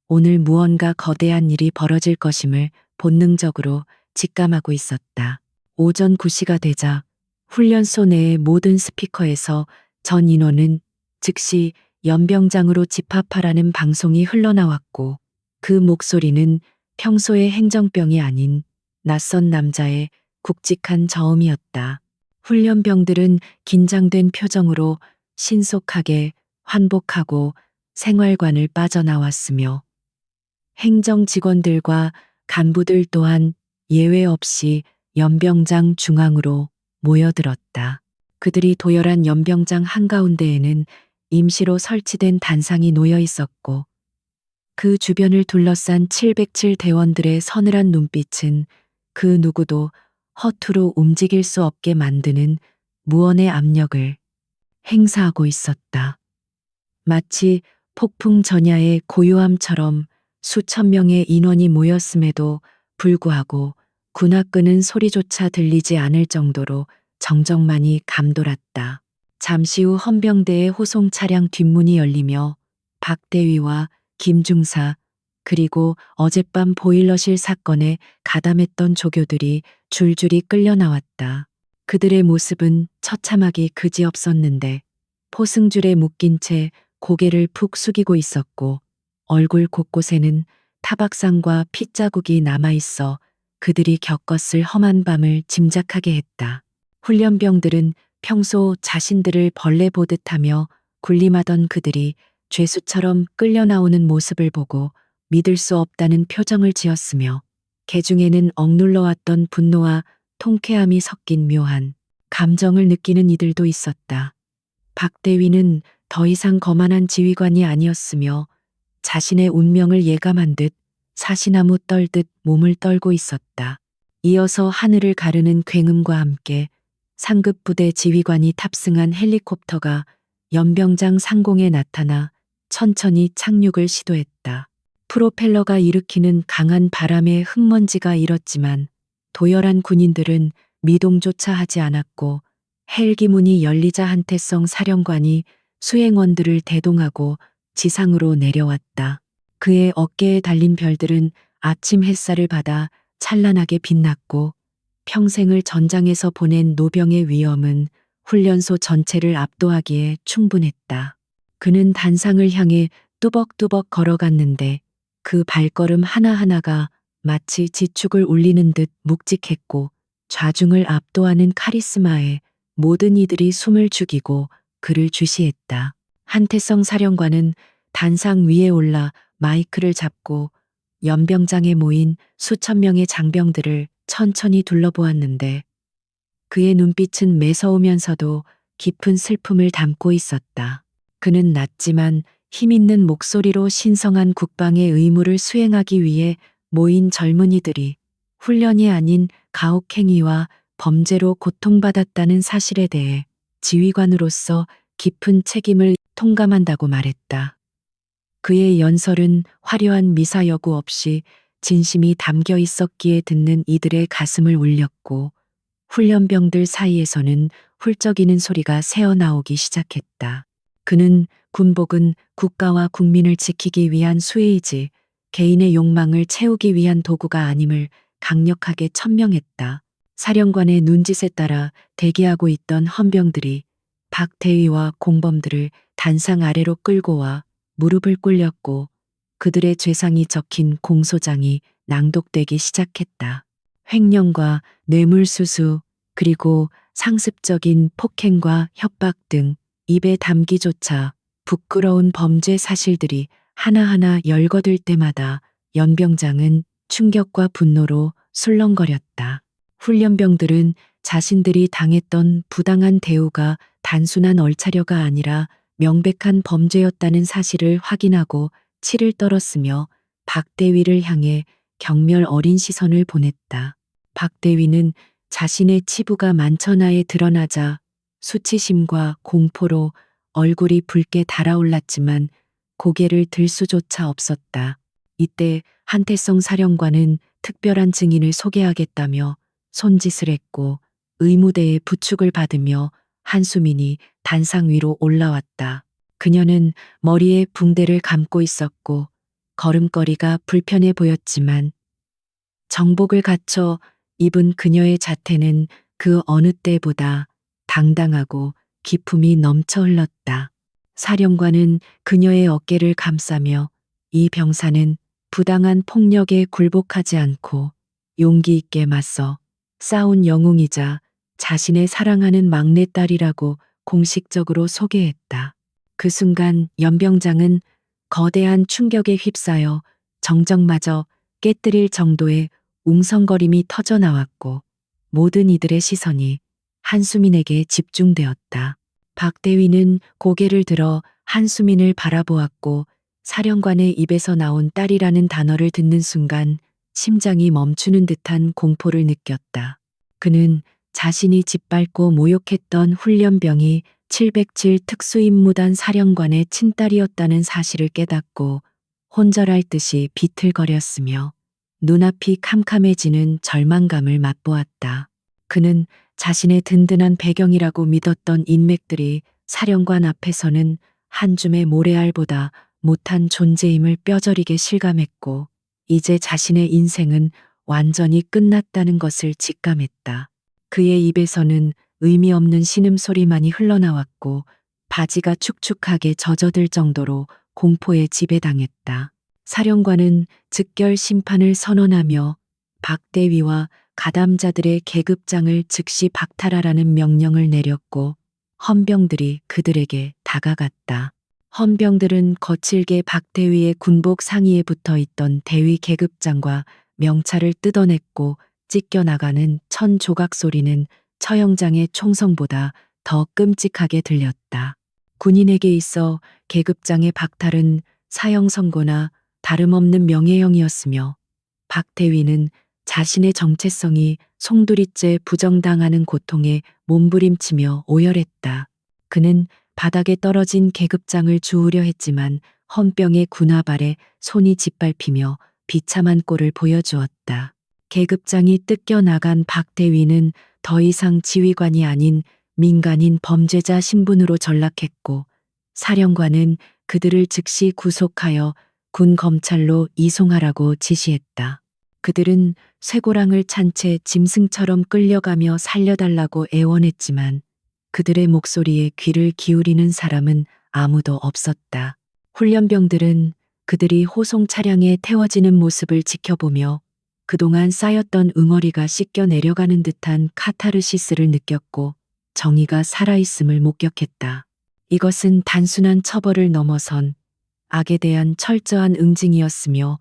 오늘 무언가 거대한 일이 벌어질 것임을 본능적으로 직감하고 있었다. 오전 9시가 되자 훈련소 내의 모든 스피커에서 전 인원은 즉시 연병장으로 집합하라는 방송이 흘러나왔고 그 목소리는 평소의 행정병이 아닌 낯선 남자의 굵직한 저음이었다. 훈련병들은 긴장된 표정으로 신속하게 환복하고 생활관을 빠져나왔으며 행정 직원들과 간부들 또한 예외 없이 연병장 중앙으로 모여들었다. 그들이 도열한 연병장 한가운데에는 임시로 설치된 단상이 놓여 있었고 그 주변을 둘러싼 707 대원들의 서늘한 눈빛은 그 누구도 허투루 움직일 수 없게 만드는 무언의 압력을 행사하고 있었다. 마치 폭풍 전야의 고요함처럼 수천 명의 인원이 모였음에도 불구하고 군화 끄는 소리조차 들리지 않을 정도로 정적만이 감돌았다. 잠시 후 헌병대의 호송 차량 뒷문이 열리며 박대위와 김중사 그리고 어젯밤 보일러실 사건에 가담했던 조교들이 줄줄이 끌려 나왔다. 그들의 모습은 처참하기 그지없었는데 포승줄에 묶인 채 고개를 푹 숙이고 있었고 얼굴 곳곳에는 타박상과 핏자국이 남아있어 그들이 겪었을 험한 밤을 짐작하게 했다. 훈련병들은 평소 자신들을 벌레 보듯 하며 군림하던 그들이 죄수처럼 끌려 나오는 모습을 보고 믿을 수 없다는 표정을 지었으며 개중에는 억눌러왔던 분노와 통쾌함이 섞인 묘한 감정을 느끼는 이들도 있었다. 박대위는 더 이상 거만한 지휘관이 아니었으며 자신의 운명을 예감한 듯 사시나무 떨듯 몸을 떨고 있었다. 이어서 하늘을 가르는 굉음과 함께 상급 부대 지휘관이 탑승한 헬리콥터가 연병장 상공에 나타나 천천히 착륙을 시도했다. 프로펠러가 일으키는 강한 바람에 흙먼지가 일었지만 도열한 군인들은 미동조차 하지 않았고 헬기 문이 열리자 한태성 사령관이 수행원들을 대동하고 지상으로 내려왔다. 그의 어깨에 달린 별들은 아침 햇살을 받아 찬란하게 빛났고 평생을 전장에서 보낸 노병의 위엄은 훈련소 전체를 압도하기에 충분했다. 그는 단상을 향해 뚜벅뚜벅 걸어갔는데 그 발걸음 하나하나가 마치 지축을 울리는 듯 묵직했고 좌중을 압도하는 카리스마에 모든 이들이 숨을 죽이고 그를 주시했다. 한태성 사령관은 단상 위에 올라 마이크를 잡고 연병장에 모인 수천 명의 장병들을 천천히 둘러보았는데 그의 눈빛은 매서우면서도 깊은 슬픔을 담고 있었다. 그는 낮지만 힘있는 목소리로 신성한 국방의 의무를 수행하기 위해 모인 젊은이들이 훈련이 아닌 가혹행위와 범죄로 고통받았다는 사실에 대해 지휘관으로서 깊은 책임을 통감한다고 말했다. 그의 연설은 화려한 미사여구 없이 진심이 담겨 있었기에 듣는 이들의 가슴을 울렸고 훈련병들 사이에서는 훌쩍이는 소리가 새어나오기 시작했다. 그는 군복은 국가와 국민을 지키기 위한 수혜이지 개인의 욕망을 채우기 위한 도구가 아님을 강력하게 천명했다. 사령관의 눈짓에 따라 대기하고 있던 헌병들이 박대위와 공범들을 단상 아래로 끌고 와 무릎을 꿇렸고 그들의 죄상이 적힌 공소장이 낭독되기 시작했다. 횡령과 뇌물수수 그리고 상습적인 폭행과 협박 등 입에 담기조차 부끄러운 범죄 사실들이 하나하나 열거될 때마다 연병장은 충격과 분노로 술렁거렸다. 훈련병들은 자신들이 당했던 부당한 대우가 단순한 얼차려가 아니라 명백한 범죄였다는 사실을 확인하고 치를 떨었으며 박대위를 향해 경멸 어린 시선을 보냈다. 박대위는 자신의 치부가 만천하에 드러나자 수치심과 공포로 얼굴이 붉게 달아올랐지만 고개를 들 수조차 없었다. 이때 한태성 사령관은 특별한 증인을 소개하겠다며 손짓을 했고 의무대의 부축을 받으며 한수민이 단상 위로 올라왔다. 그녀는 머리에 붕대를 감고 있었고 걸음걸이가 불편해 보였지만 정복을 갖춰 입은 그녀의 자태는 그 어느 때보다 당당하고 기품이 넘쳐 흘렀다. 사령관은 그녀의 어깨를 감싸며 이 병사는 부당한 폭력에 굴복하지 않고 용기 있게 맞서 싸운 영웅이자 자신의 사랑하는 막내딸이라고 공식적으로 소개했다. 그 순간 연병장은 거대한 충격에 휩싸여 정적마저 깨뜨릴 정도의 웅성거림이 터져 나왔고 모든 이들의 시선이 한수민에게 집중되었다. 박대위는 고개를 들어 한수민을 바라보았고 사령관의 입에서 나온 딸이라는 단어를 듣는 순간 심장이 멈추는 듯한 공포를 느꼈다. 그는 자신이 짓밟고 모욕했던 훈련병이 707 특수임무단 사령관의 친딸이었다는 사실을 깨닫고 혼절할 듯이 비틀거렸으며 눈앞이 캄캄해지는 절망감을 맛보았다. 그는 자신의 든든한 배경이라고 믿었던 인맥들이 사령관 앞에서는 한 줌의 모래알보다 못한 존재임을 뼈저리게 실감했고, 이제 자신의 인생은 완전히 끝났다는 것을 직감했다. 그의 입에서는 의미 없는 신음소리만이 흘러나왔고, 바지가 축축하게 젖어들 정도로 공포에 지배당했다. 사령관은 즉결 심판을 선언하며 박대위와 가담자들의 계급장을 즉시 박탈하라는 명령을 내렸고, 헌병들이 그들에게 다가갔다. 헌병들은 거칠게 박대위의 군복 상의에 붙어 있던 대위 계급장과 명찰을 뜯어냈고, 찢겨나가는 천 조각 소리는 처형장의 총성보다 더 끔찍하게 들렸다. 군인에게 있어 계급장의 박탈은 사형 선고나 다름없는 명예형이었으며, 박대위는 자신의 정체성이 송두리째 부정당하는 고통에 몸부림치며 오열했다. 그는 바닥에 떨어진 계급장을 주우려 했지만 헌병의 군화발에 손이 짓밟히며 비참한 꼴을 보여주었다. 계급장이 뜯겨 나간 박대위는 더 이상 지휘관이 아닌 민간인 범죄자 신분으로 전락했고, 사령관은 그들을 즉시 구속하여 군 검찰로 이송하라고 지시했다. 그들은 쇠고랑을 찬 채 짐승처럼 끌려가며 살려달라고 애원했지만 그들의 목소리에 귀를 기울이는 사람은 아무도 없었다. 훈련병들은 그들이 호송 차량에 태워지는 모습을 지켜보며 그동안 쌓였던 응어리가 씻겨 내려가는 듯한 카타르시스를 느꼈고, 정의가 살아있음을 목격했다. 이것은 단순한 처벌을 넘어선 악에 대한 철저한 응징이었으며,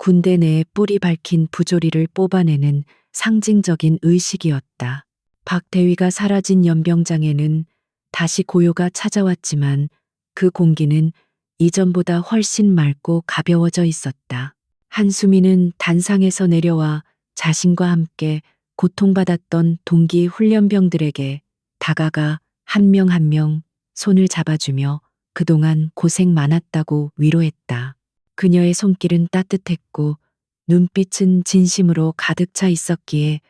군대 내에 뿌리 밝힌 부조리를 뽑아내는 상징적인 의식이었다. 박대위가 사라진 연병장에는 다시 고요가 찾아왔지만 그 공기는 이전보다 훨씬 맑고 가벼워져 있었다. 한수민은 단상에서 내려와 자신과 함께 고통받았던 동기 훈련병들에게 다가가 한 명 한 명 손을 잡아주며 그동안 고생 많았다고 위로했다. 그녀의 손길은 따뜻했고 눈빛은 진심으로 가득 차 있었기에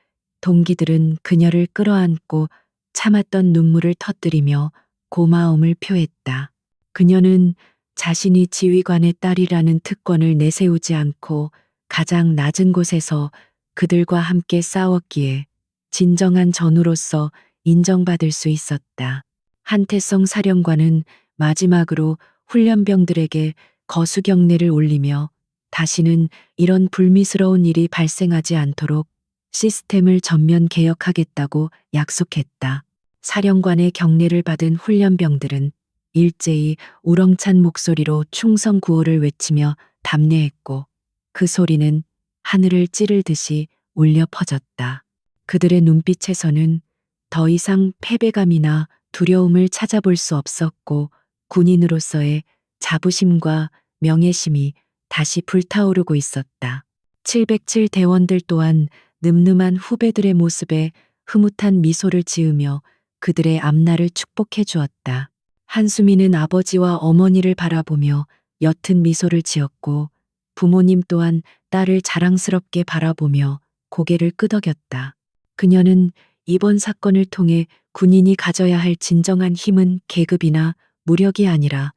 동기들은 그녀를 끌어안고 참았던 눈물을 터뜨리며 고마움을 표했다. 그녀는 자신이 지휘관의 딸이라는 특권을 내세우지 않고 가장 낮은 곳에서 그들과 함께 싸웠기에 진정한 전우로서 인정받을 수 있었다. 한태성 사령관은 마지막으로 훈련병들에게 거수경례를 올리며 다시는 이런 불미스러운 일이 발생하지 않도록 시스템을 전면 개혁하겠다고 약속했다. 사령관의 경례를 받은 훈련병들은 일제히 우렁찬 목소리로 충성 구호를 외치며 답례했고, 그 소리는 하늘을 찌르듯이 울려 퍼졌다. 그들의 눈빛에서는 더 이상 패배감이나 두려움을 찾아볼 수 없었고, 군인으로서의 자부심과 명예심이 다시 불타오르고 있었다. 707 대원들 또한 늠름한 후배들의 모습에 흐뭇한 미소를 지으며 그들의 앞날을 축복해 주었다. 한수민은 아버지와 어머니를 바라보며 옅은 미소를 지었고, 부모님 또한 딸을 자랑스럽게 바라보며 고개를 끄덕였다. 그녀는 이번 사건을 통해 군인이 가져야 할 진정한 힘은 계급이나 무력이 아니라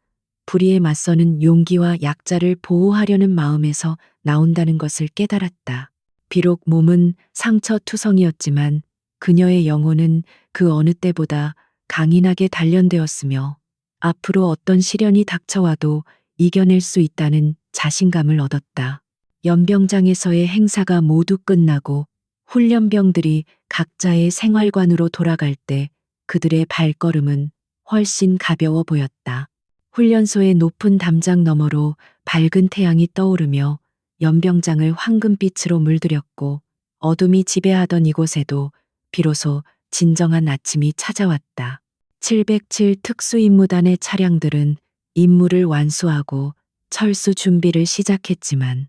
불의에 맞서는 용기와 약자를 보호하려는 마음에서 나온다는 것을 깨달았다. 비록 몸은 상처투성이었지만 그녀의 영혼은 그 어느 때보다 강인하게 단련되었으며 앞으로 어떤 시련이 닥쳐와도 이겨낼 수 있다는 자신감을 얻었다. 연병장에서의 행사가 모두 끝나고 훈련병들이 각자의 생활관으로 돌아갈 때 그들의 발걸음은 훨씬 가벼워 보였다. 훈련소의 높은 담장 너머로 밝은 태양이 떠오르며 연병장을 황금빛으로 물들였고, 어둠이 지배하던 이곳에도 비로소 진정한 아침이 찾아왔다. 707 특수임무단의 차량들은 임무를 완수하고 철수 준비를 시작했지만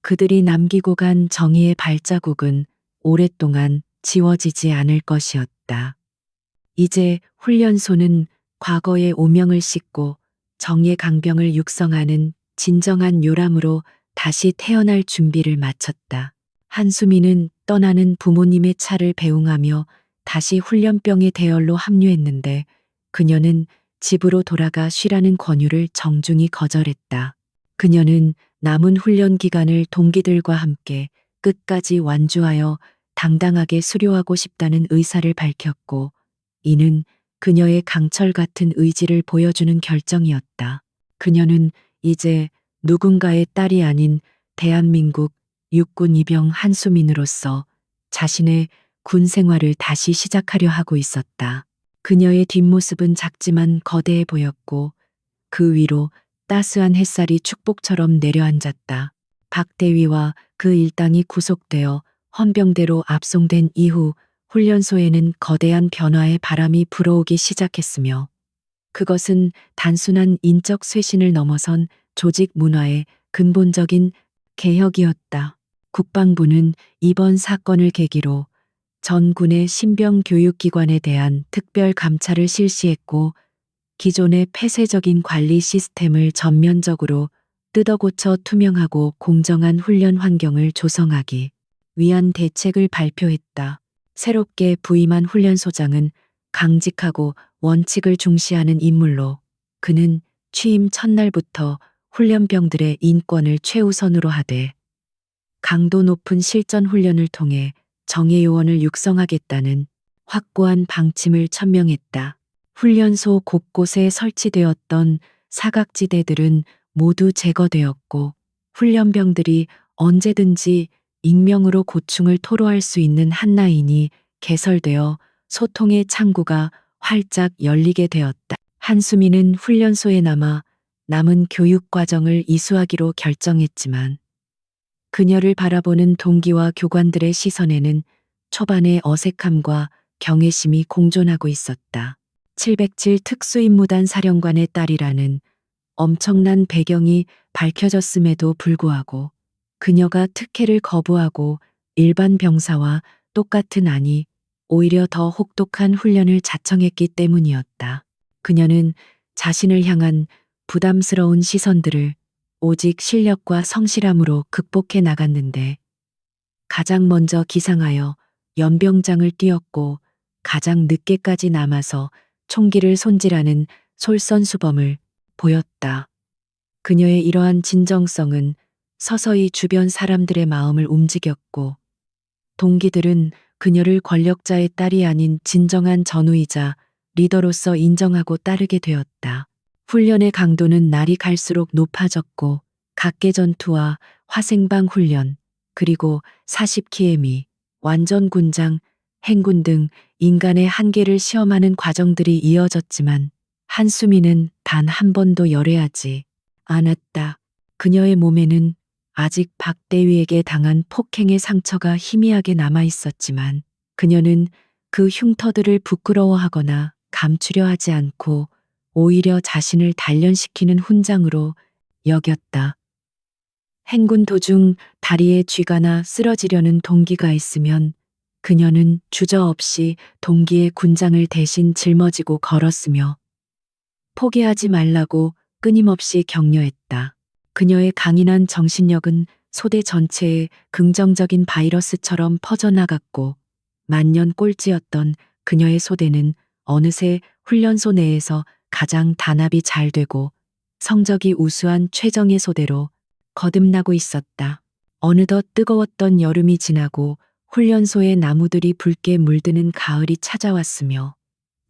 그들이 남기고 간 정의의 발자국은 오랫동안 지워지지 않을 것이었다. 이제 훈련소는 과거의 오명을 씻고 정의 강병을 육성하는 진정한 요람으로 다시 태어날 준비를 마쳤다. 한수민은 떠나는 부모님의 차를 배웅하며 다시 훈련병의 대열로 합류했는데 그녀는 집으로 돌아가 쉬라는 권유를 정중히 거절했다. 그녀는 남은 훈련 기간을 동기들과 함께 끝까지 완주하여 당당하게 수료하고 싶다는 의사를 밝혔고, 이는 그녀의 강철 같은 의지를 보여주는 결정이었다. 그녀는 이제 누군가의 딸이 아닌 대한민국 육군 이병 한수민으로서 자신의 군 생활을 다시 시작하려 하고 있었다. 그녀의 뒷모습은 작지만 거대해 보였고 그 위로 따스한 햇살이 축복처럼 내려앉았다. 박대위와 그 일당이 구속되어 헌병대로 압송된 이후 훈련소에는 거대한 변화의 바람이 불어오기 시작했으며 그것은 단순한 인적 쇄신을 넘어선 조직 문화의 근본적인 개혁이었다. 국방부는 이번 사건을 계기로 전군의 신병 교육기관에 대한 특별 감찰을 실시했고 기존의 폐쇄적인 관리 시스템을 전면적으로 뜯어고쳐 투명하고 공정한 훈련 환경을 조성하기 위한 대책을 발표했다. 새롭게 부임한 훈련소장은 강직하고 원칙을 중시하는 인물로 그는 취임 첫날부터 훈련병들의 인권을 최우선으로 하되 강도 높은 실전 훈련을 통해 정예요원을 육성하겠다는 확고한 방침을 천명했다. 훈련소 곳곳에 설치되었던 사각지대들은 모두 제거되었고 훈련병들이 언제든지 익명으로 고충을 토로할 수 있는 한라인이 개설되어 소통의 창구가 활짝 열리게 되었다. 한수민은 훈련소에 남아 남은 교육 과정을 이수하기로 결정했지만 그녀를 바라보는 동기와 교관들의 시선에는 초반의 어색함과 경외심이 공존하고 있었다. 707 특수임무단 사령관의 딸이라는 엄청난 배경이 밝혀졌음에도 불구하고 그녀가 특혜를 거부하고 일반 병사와 똑같은 아니 오히려 더 혹독한 훈련을 자청했기 때문이었다. 그녀는 자신을 향한 부담스러운 시선들을 오직 실력과 성실함으로 극복해 나갔는데 가장 먼저 기상하여 연병장을 뛰었고 가장 늦게까지 남아서 총기를 손질하는 솔선수범을 보였다. 그녀의 이러한 진정성은 서서히 주변 사람들의 마음을 움직였고 동기들은 그녀를 권력자의 딸이 아닌 진정한 전우이자 리더로서 인정하고 따르게 되었다. 훈련의 강도는 날이 갈수록 높아졌고 각계 전투와 화생방 훈련, 그리고 40km, 완전 군장, 행군 등 인간의 한계를 시험하는 과정들이 이어졌지만 한수민은 단 한 번도 열애하지 않았다. 그녀의 몸에는 아직 박대위에게 당한 폭행의 상처가 희미하게 남아 있었지만 그녀는 그 흉터들을 부끄러워하거나 감추려 하지 않고 오히려 자신을 단련시키는 훈장으로 여겼다. 행군 도중 다리에 쥐가나 쓰러지려는 동기가 있으면 그녀는 주저없이 동기의 군장을 대신 짊어지고 걸었으며 포기하지 말라고 끊임없이 격려했다. 그녀의 강인한 정신력은 소대 전체에 긍정적인 바이러스처럼 퍼져나갔고 만년 꼴찌였던 그녀의 소대는 어느새 훈련소 내에서 가장 단합이 잘 되고 성적이 우수한 최정예 소대로 거듭나고 있었다. 어느덧 뜨거웠던 여름이 지나고 훈련소의 나무들이 붉게 물드는 가을이 찾아왔으며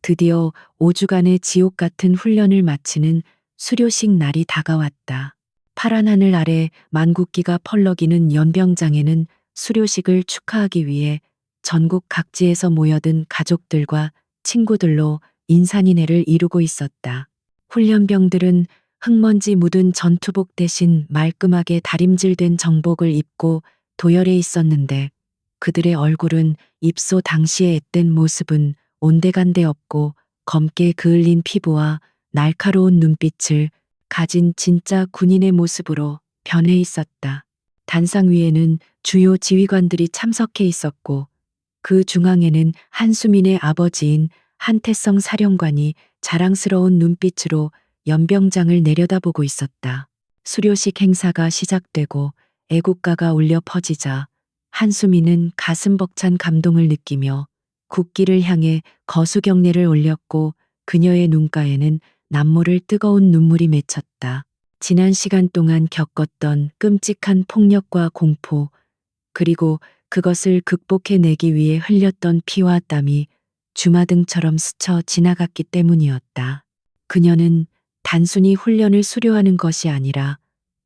드디어 5주간의 지옥 같은 훈련을 마치는 수료식 날이 다가왔다. 파란 하늘 아래 만국기가 펄럭이는 연병장에는 수료식을 축하하기 위해 전국 각지에서 모여든 가족들과 친구들로 인산인해를 이루고 있었다. 훈련병들은 흙먼지 묻은 전투복 대신 말끔하게 다림질된 정복을 입고 도열해 있었는데 그들의 얼굴은 입소 당시의 앳된 모습은 온데간데 없고 검게 그을린 피부와 날카로운 눈빛을 가진 진짜 군인의 모습으로 변해 있었다. 단상 위에는 주요 지휘관들이 참석해 있었고 그 중앙에는 한수민의 아버지인 한태성 사령관이 자랑스러운 눈빛으로 연병장을 내려다보고 있었다. 수료식 행사가 시작되고 애국가가 울려 퍼지자 한수민은 가슴 벅찬 감동을 느끼며 국기를 향해 거수경례를 올렸고 그녀의 눈가에는 남모를 뜨거운 눈물이 맺혔다. 지난 시간 동안 겪었던 끔찍한 폭력과 공포, 그리고 그것을 극복해내기 위해 흘렸던 피와 땀이 주마등처럼 스쳐 지나갔기 때문이었다. 그녀는 단순히 훈련을 수료하는 것이 아니라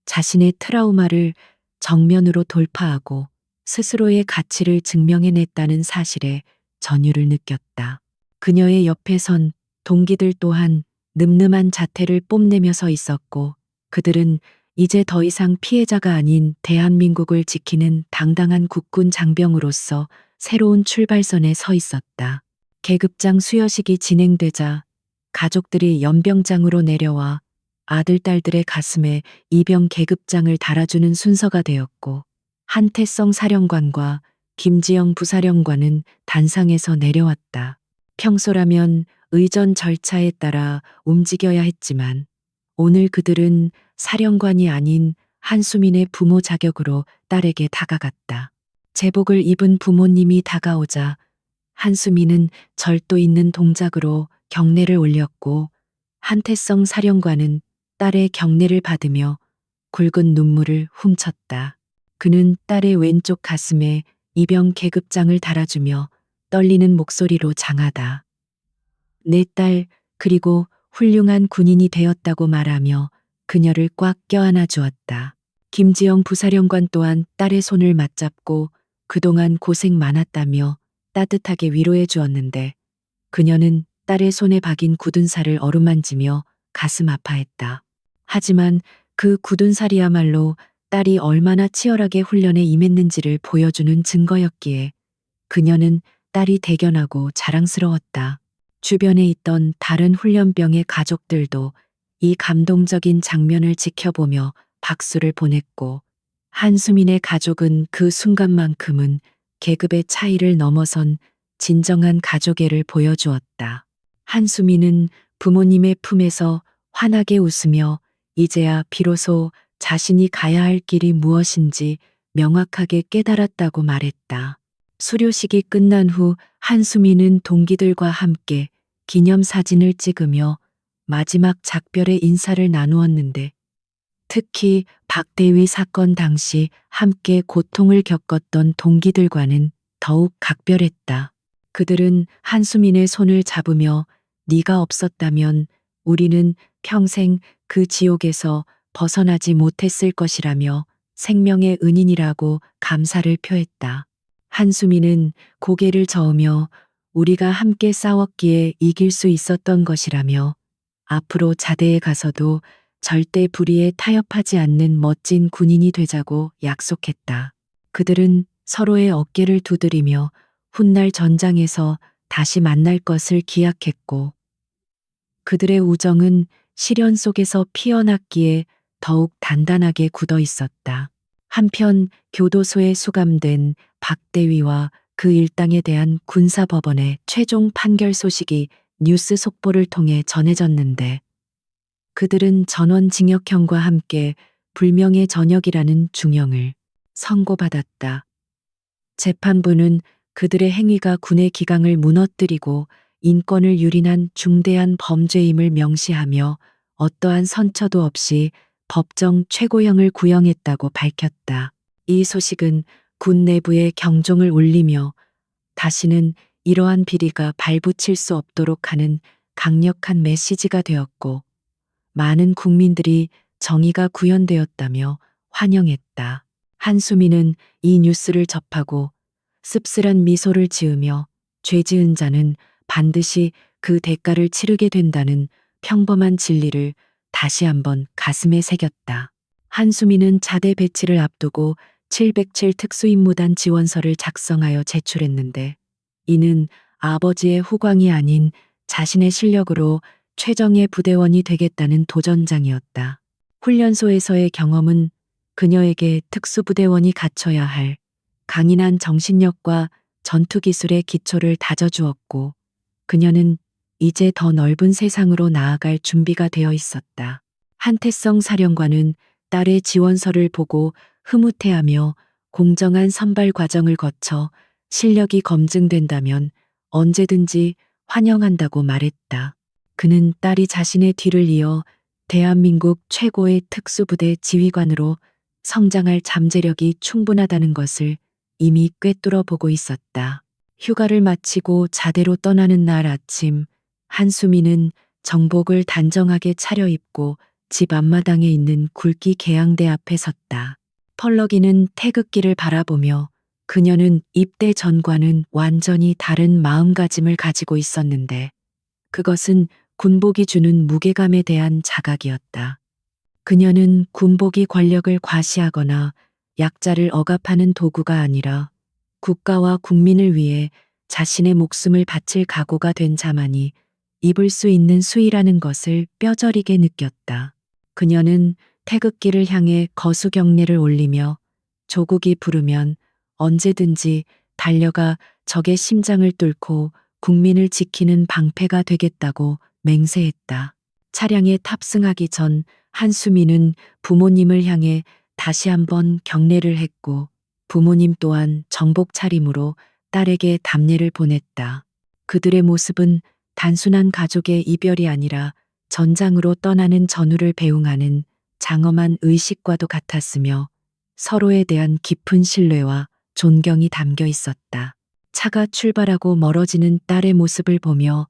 자신의 트라우마를 정면으로 돌파하고 스스로의 가치를 증명해냈다는 사실에 전율을 느꼈다. 그녀의 옆에 선 동기들 또한 늠름한 자태를 뽐내며 서 있었고, 그들은 이제 더 이상 피해자가 아닌 대한민국을 지키는 당당한 국군 장병으로서 새로운 출발선에 서 있었다. 계급장 수여식이 진행되자 가족들이 연병장으로 내려와 아들, 딸들의 가슴에 이병 계급장을 달아주는 순서가 되었고, 한태성 사령관과 김지영 부사령관은 단상에서 내려왔다. 평소라면 의전 절차에 따라 움직여야 했지만 오늘 그들은 사령관이 아닌 한수민의 부모 자격으로 딸에게 다가갔다. 제복을 입은 부모님이 다가오자 한수민은 절도 있는 동작으로 경례를 올렸고, 한태성 사령관은 딸의 경례를 받으며 굵은 눈물을 훔쳤다. 그는 딸의 왼쪽 가슴에 이병 계급장을 달아주며 떨리는 목소리로 장하다. 내 딸, 그리고 훌륭한 군인이 되었다고 말하며 그녀를 꽉 껴안아 주었다. 김지영 부사령관 또한 딸의 손을 맞잡고 그동안 고생 많았다며 따뜻하게 위로해 주었는데, 그녀는 딸의 손에 박인 굳은 살을 어루만지며 가슴 아파했다. 하지만 그 굳은 살이야말로 딸이 얼마나 치열하게 훈련에 임했는지를 보여주는 증거였기에 그녀는 딸이 대견하고 자랑스러웠다. 주변에 있던 다른 훈련병의 가족들도 이 감동적인 장면을 지켜보며 박수를 보냈고, 한수민의 가족은 그 순간만큼은 계급의 차이를 넘어선 진정한 가족애를 보여주었다. 한수민은 부모님의 품에서 환하게 웃으며 이제야 비로소 자신이 가야 할 길이 무엇인지 명확하게 깨달았다고 말했다. 수료식이 끝난 후 한수민은 동기들과 함께 기념사진을 찍으며 마지막 작별의 인사를 나누었는데, 특히 박대위 사건 당시 함께 고통을 겪었던 동기들과는 더욱 각별했다. 그들은 한수민의 손을 잡으며 네가 없었다면 우리는 평생 그 지옥에서 벗어나지 못했을 것이라며 생명의 은인이라고 감사를 표했다. 한수민은 고개를 저으며 우리가 함께 싸웠기에 이길 수 있었던 것이라며 앞으로 자대에 가서도 절대 불의에 타협하지 않는 멋진 군인이 되자고 약속했다. 그들은 서로의 어깨를 두드리며 훗날 전장에서 다시 만날 것을 기약했고, 그들의 우정은 시련 속에서 피어났기에 더욱 단단하게 굳어 있었다. 한편 교도소에 수감된 박대위와 그 일당에 대한 군사법원의 최종 판결 소식이 뉴스 속보를 통해 전해졌는데, 그들은 전원징역형과 함께 불명예 전역이라는 중형을 선고받았다. 재판부는 그들의 행위가 군의 기강을 무너뜨리고 인권을 유린한 중대한 범죄임을 명시하며 어떠한 선처도 없이 법정 최고형을 구형했다고 밝혔다. 이 소식은 군 내부에 경종을 울리며 다시는 이러한 비리가 발붙일 수 없도록 하는 강력한 메시지가 되었고, 많은 국민들이 정의가 구현되었다며 환영했다. 한수민은 이 뉴스를 접하고 씁쓸한 미소를 지으며 죄 지은 자는 반드시 그 대가를 치르게 된다는 평범한 진리를 다시 한번 가슴에 새겼다. 한수민은 자대 배치를 앞두고 707 특수임무단 지원서를 작성하여 제출했는데, 이는 아버지의 후광이 아닌 자신의 실력으로 최정예 부대원이 되겠다는 도전장이었다. 훈련소에서의 경험은 그녀에게 특수부대원이 갖춰야 할 강인한 정신력과 전투기술의 기초를 다져주었고, 그녀는 이제 더 넓은 세상으로 나아갈 준비가 되어 있었다. 한태성 사령관은 딸의 지원서를 보고 흐뭇해하며 공정한 선발 과정을 거쳐 실력이 검증된다면 언제든지 환영한다고 말했다. 그는 딸이 자신의 뒤를 이어 대한민국 최고의 특수부대 지휘관으로 성장할 잠재력이 충분하다는 것을 이미 꿰뚫어 보고 있었다. 휴가를 마치고 자대로 떠나는 날 아침, 한수미는 정복을 단정하게 차려입고 집 앞마당에 있는 굵기 개양대 앞에 섰다. 펄럭이는 태극기를 바라보며 그녀는 입대 전과는 완전히 다른 마음가짐을 가지고 있었는데 그것은 군복이 주는 무게감에 대한 자각이었다. 그녀는 군복이 권력을 과시하거나 약자를 억압하는 도구가 아니라 국가와 국민을 위해 자신의 목숨을 바칠 각오가 된 자만이 입을 수 있는 수의라는 것을 뼈저리게 느꼈다. 그녀는 태극기를 향해 거수 경례를 올리며 조국이 부르면 언제든지 달려가 적의 심장을 뚫고 국민을 지키는 방패가 되겠다고 맹세했다. 차량에 탑승하기 전 한수미는 부모님을 향해 다시 한번 경례를 했고 부모님 또한 정복 차림으로 딸에게 답례를 보냈다. 그들의 모습은 단순한 가족의 이별이 아니라 전장으로 떠나는 전우를 배웅하는 장엄한 의식과도 같았으며 서로에 대한 깊은 신뢰와 존경이 담겨 있었다. 차가 출발하고 멀어지는 딸의 모습을 보며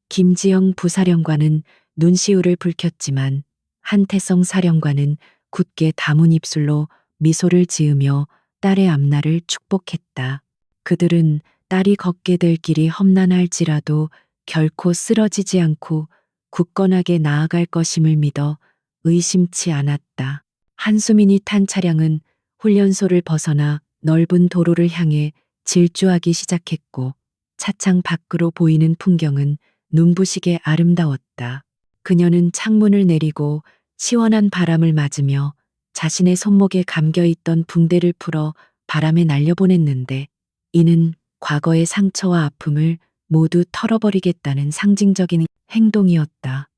김지영 부사령관은 눈시울을 붉혔지만 한태성 사령관은 굳게 다문 입술로 미소를 지으며 딸의 앞날을 축복했다. 그들은 딸이 걷게 될 길이 험난할지라도 결코 쓰러지지 않고 굳건하게 나아갈 것임을 믿어 의심치 않았다. 한수민이 탄 차량은 훈련소를 벗어나 넓은 도로를 향해 질주하기 시작했고 차창 밖으로 보이는 풍경은 눈부시게 아름다웠다. 그녀는 창문을 내리고 시원한 바람을 맞으며 자신의 손목에 감겨 있던 붕대를 풀어 바람에 날려보냈는데 이는 과거의 상처와 아픔을 모두 털어버리겠다는 상징적인 행동이었다.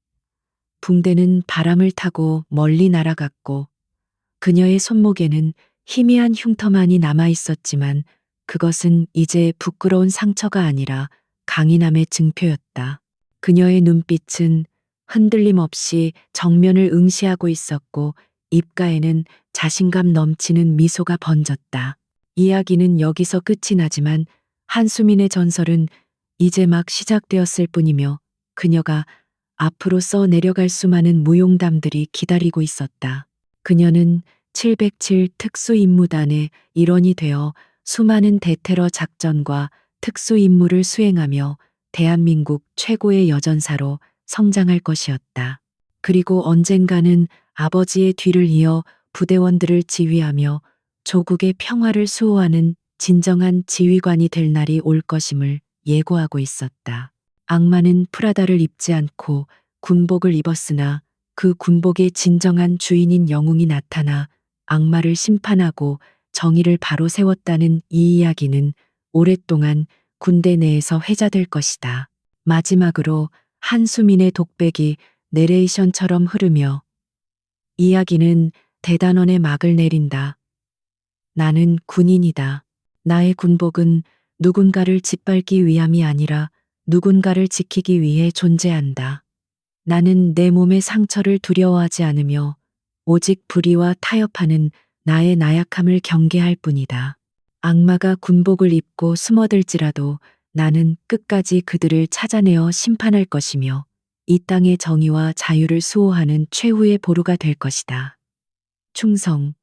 붕대는 바람을 타고 멀리 날아갔고 그녀의 손목에는 희미한 흉터만이 남아 있었지만 그것은 이제 부끄러운 상처가 아니라 강인함의 증표였다. 그녀의 눈빛은 흔들림 없이 정면을 응시하고 있었고 입가에는 자신감 넘치는 미소가 번졌다. 이야기는 여기서 끝이 나지만 한수민의 전설은 이제 막 시작되었을 뿐이며 그녀가 앞으로 써 내려갈 수많은 무용담들이 기다리고 있었다. 그녀는 707 특수임무단의 일원이 되어 수많은 대테러 작전과 특수임무를 수행하며 대한민국 최고의 여전사로 성장할 것이었다. 그리고 언젠가는 아버지의 뒤를 이어 부대원들을 지휘하며 조국의 평화를 수호하는 진정한 지휘관이 될 날이 올 것임을 예고하고 있었다. 악마는 프라다를 입지 않고 군복을 입었으나 그 군복의 진정한 주인인 영웅이 나타나 악마를 심판하고 정의를 바로 세웠다는 이 이야기는 오랫동안 군대 내에서 회자될 것이다. 마지막으로 한수민의 독백이 내레이션처럼 흐르며 이야기는 대단원의 막을 내린다. 나는 군인이다. 나의 군복은 누군가를 짓밟기 위함이 아니라 누군가를 지키기 위해 존재한다. 나는 내 몸의 상처를 두려워하지 않으며 오직 불의와 타협하는 나의 나약함을 경계할 뿐이다. 악마가 군복을 입고 숨어들지라도 나는 끝까지 그들을 찾아내어 심판할 것이며 이 땅의 정의와 자유를 수호하는 최후의 보루가 될 것이다. 충성.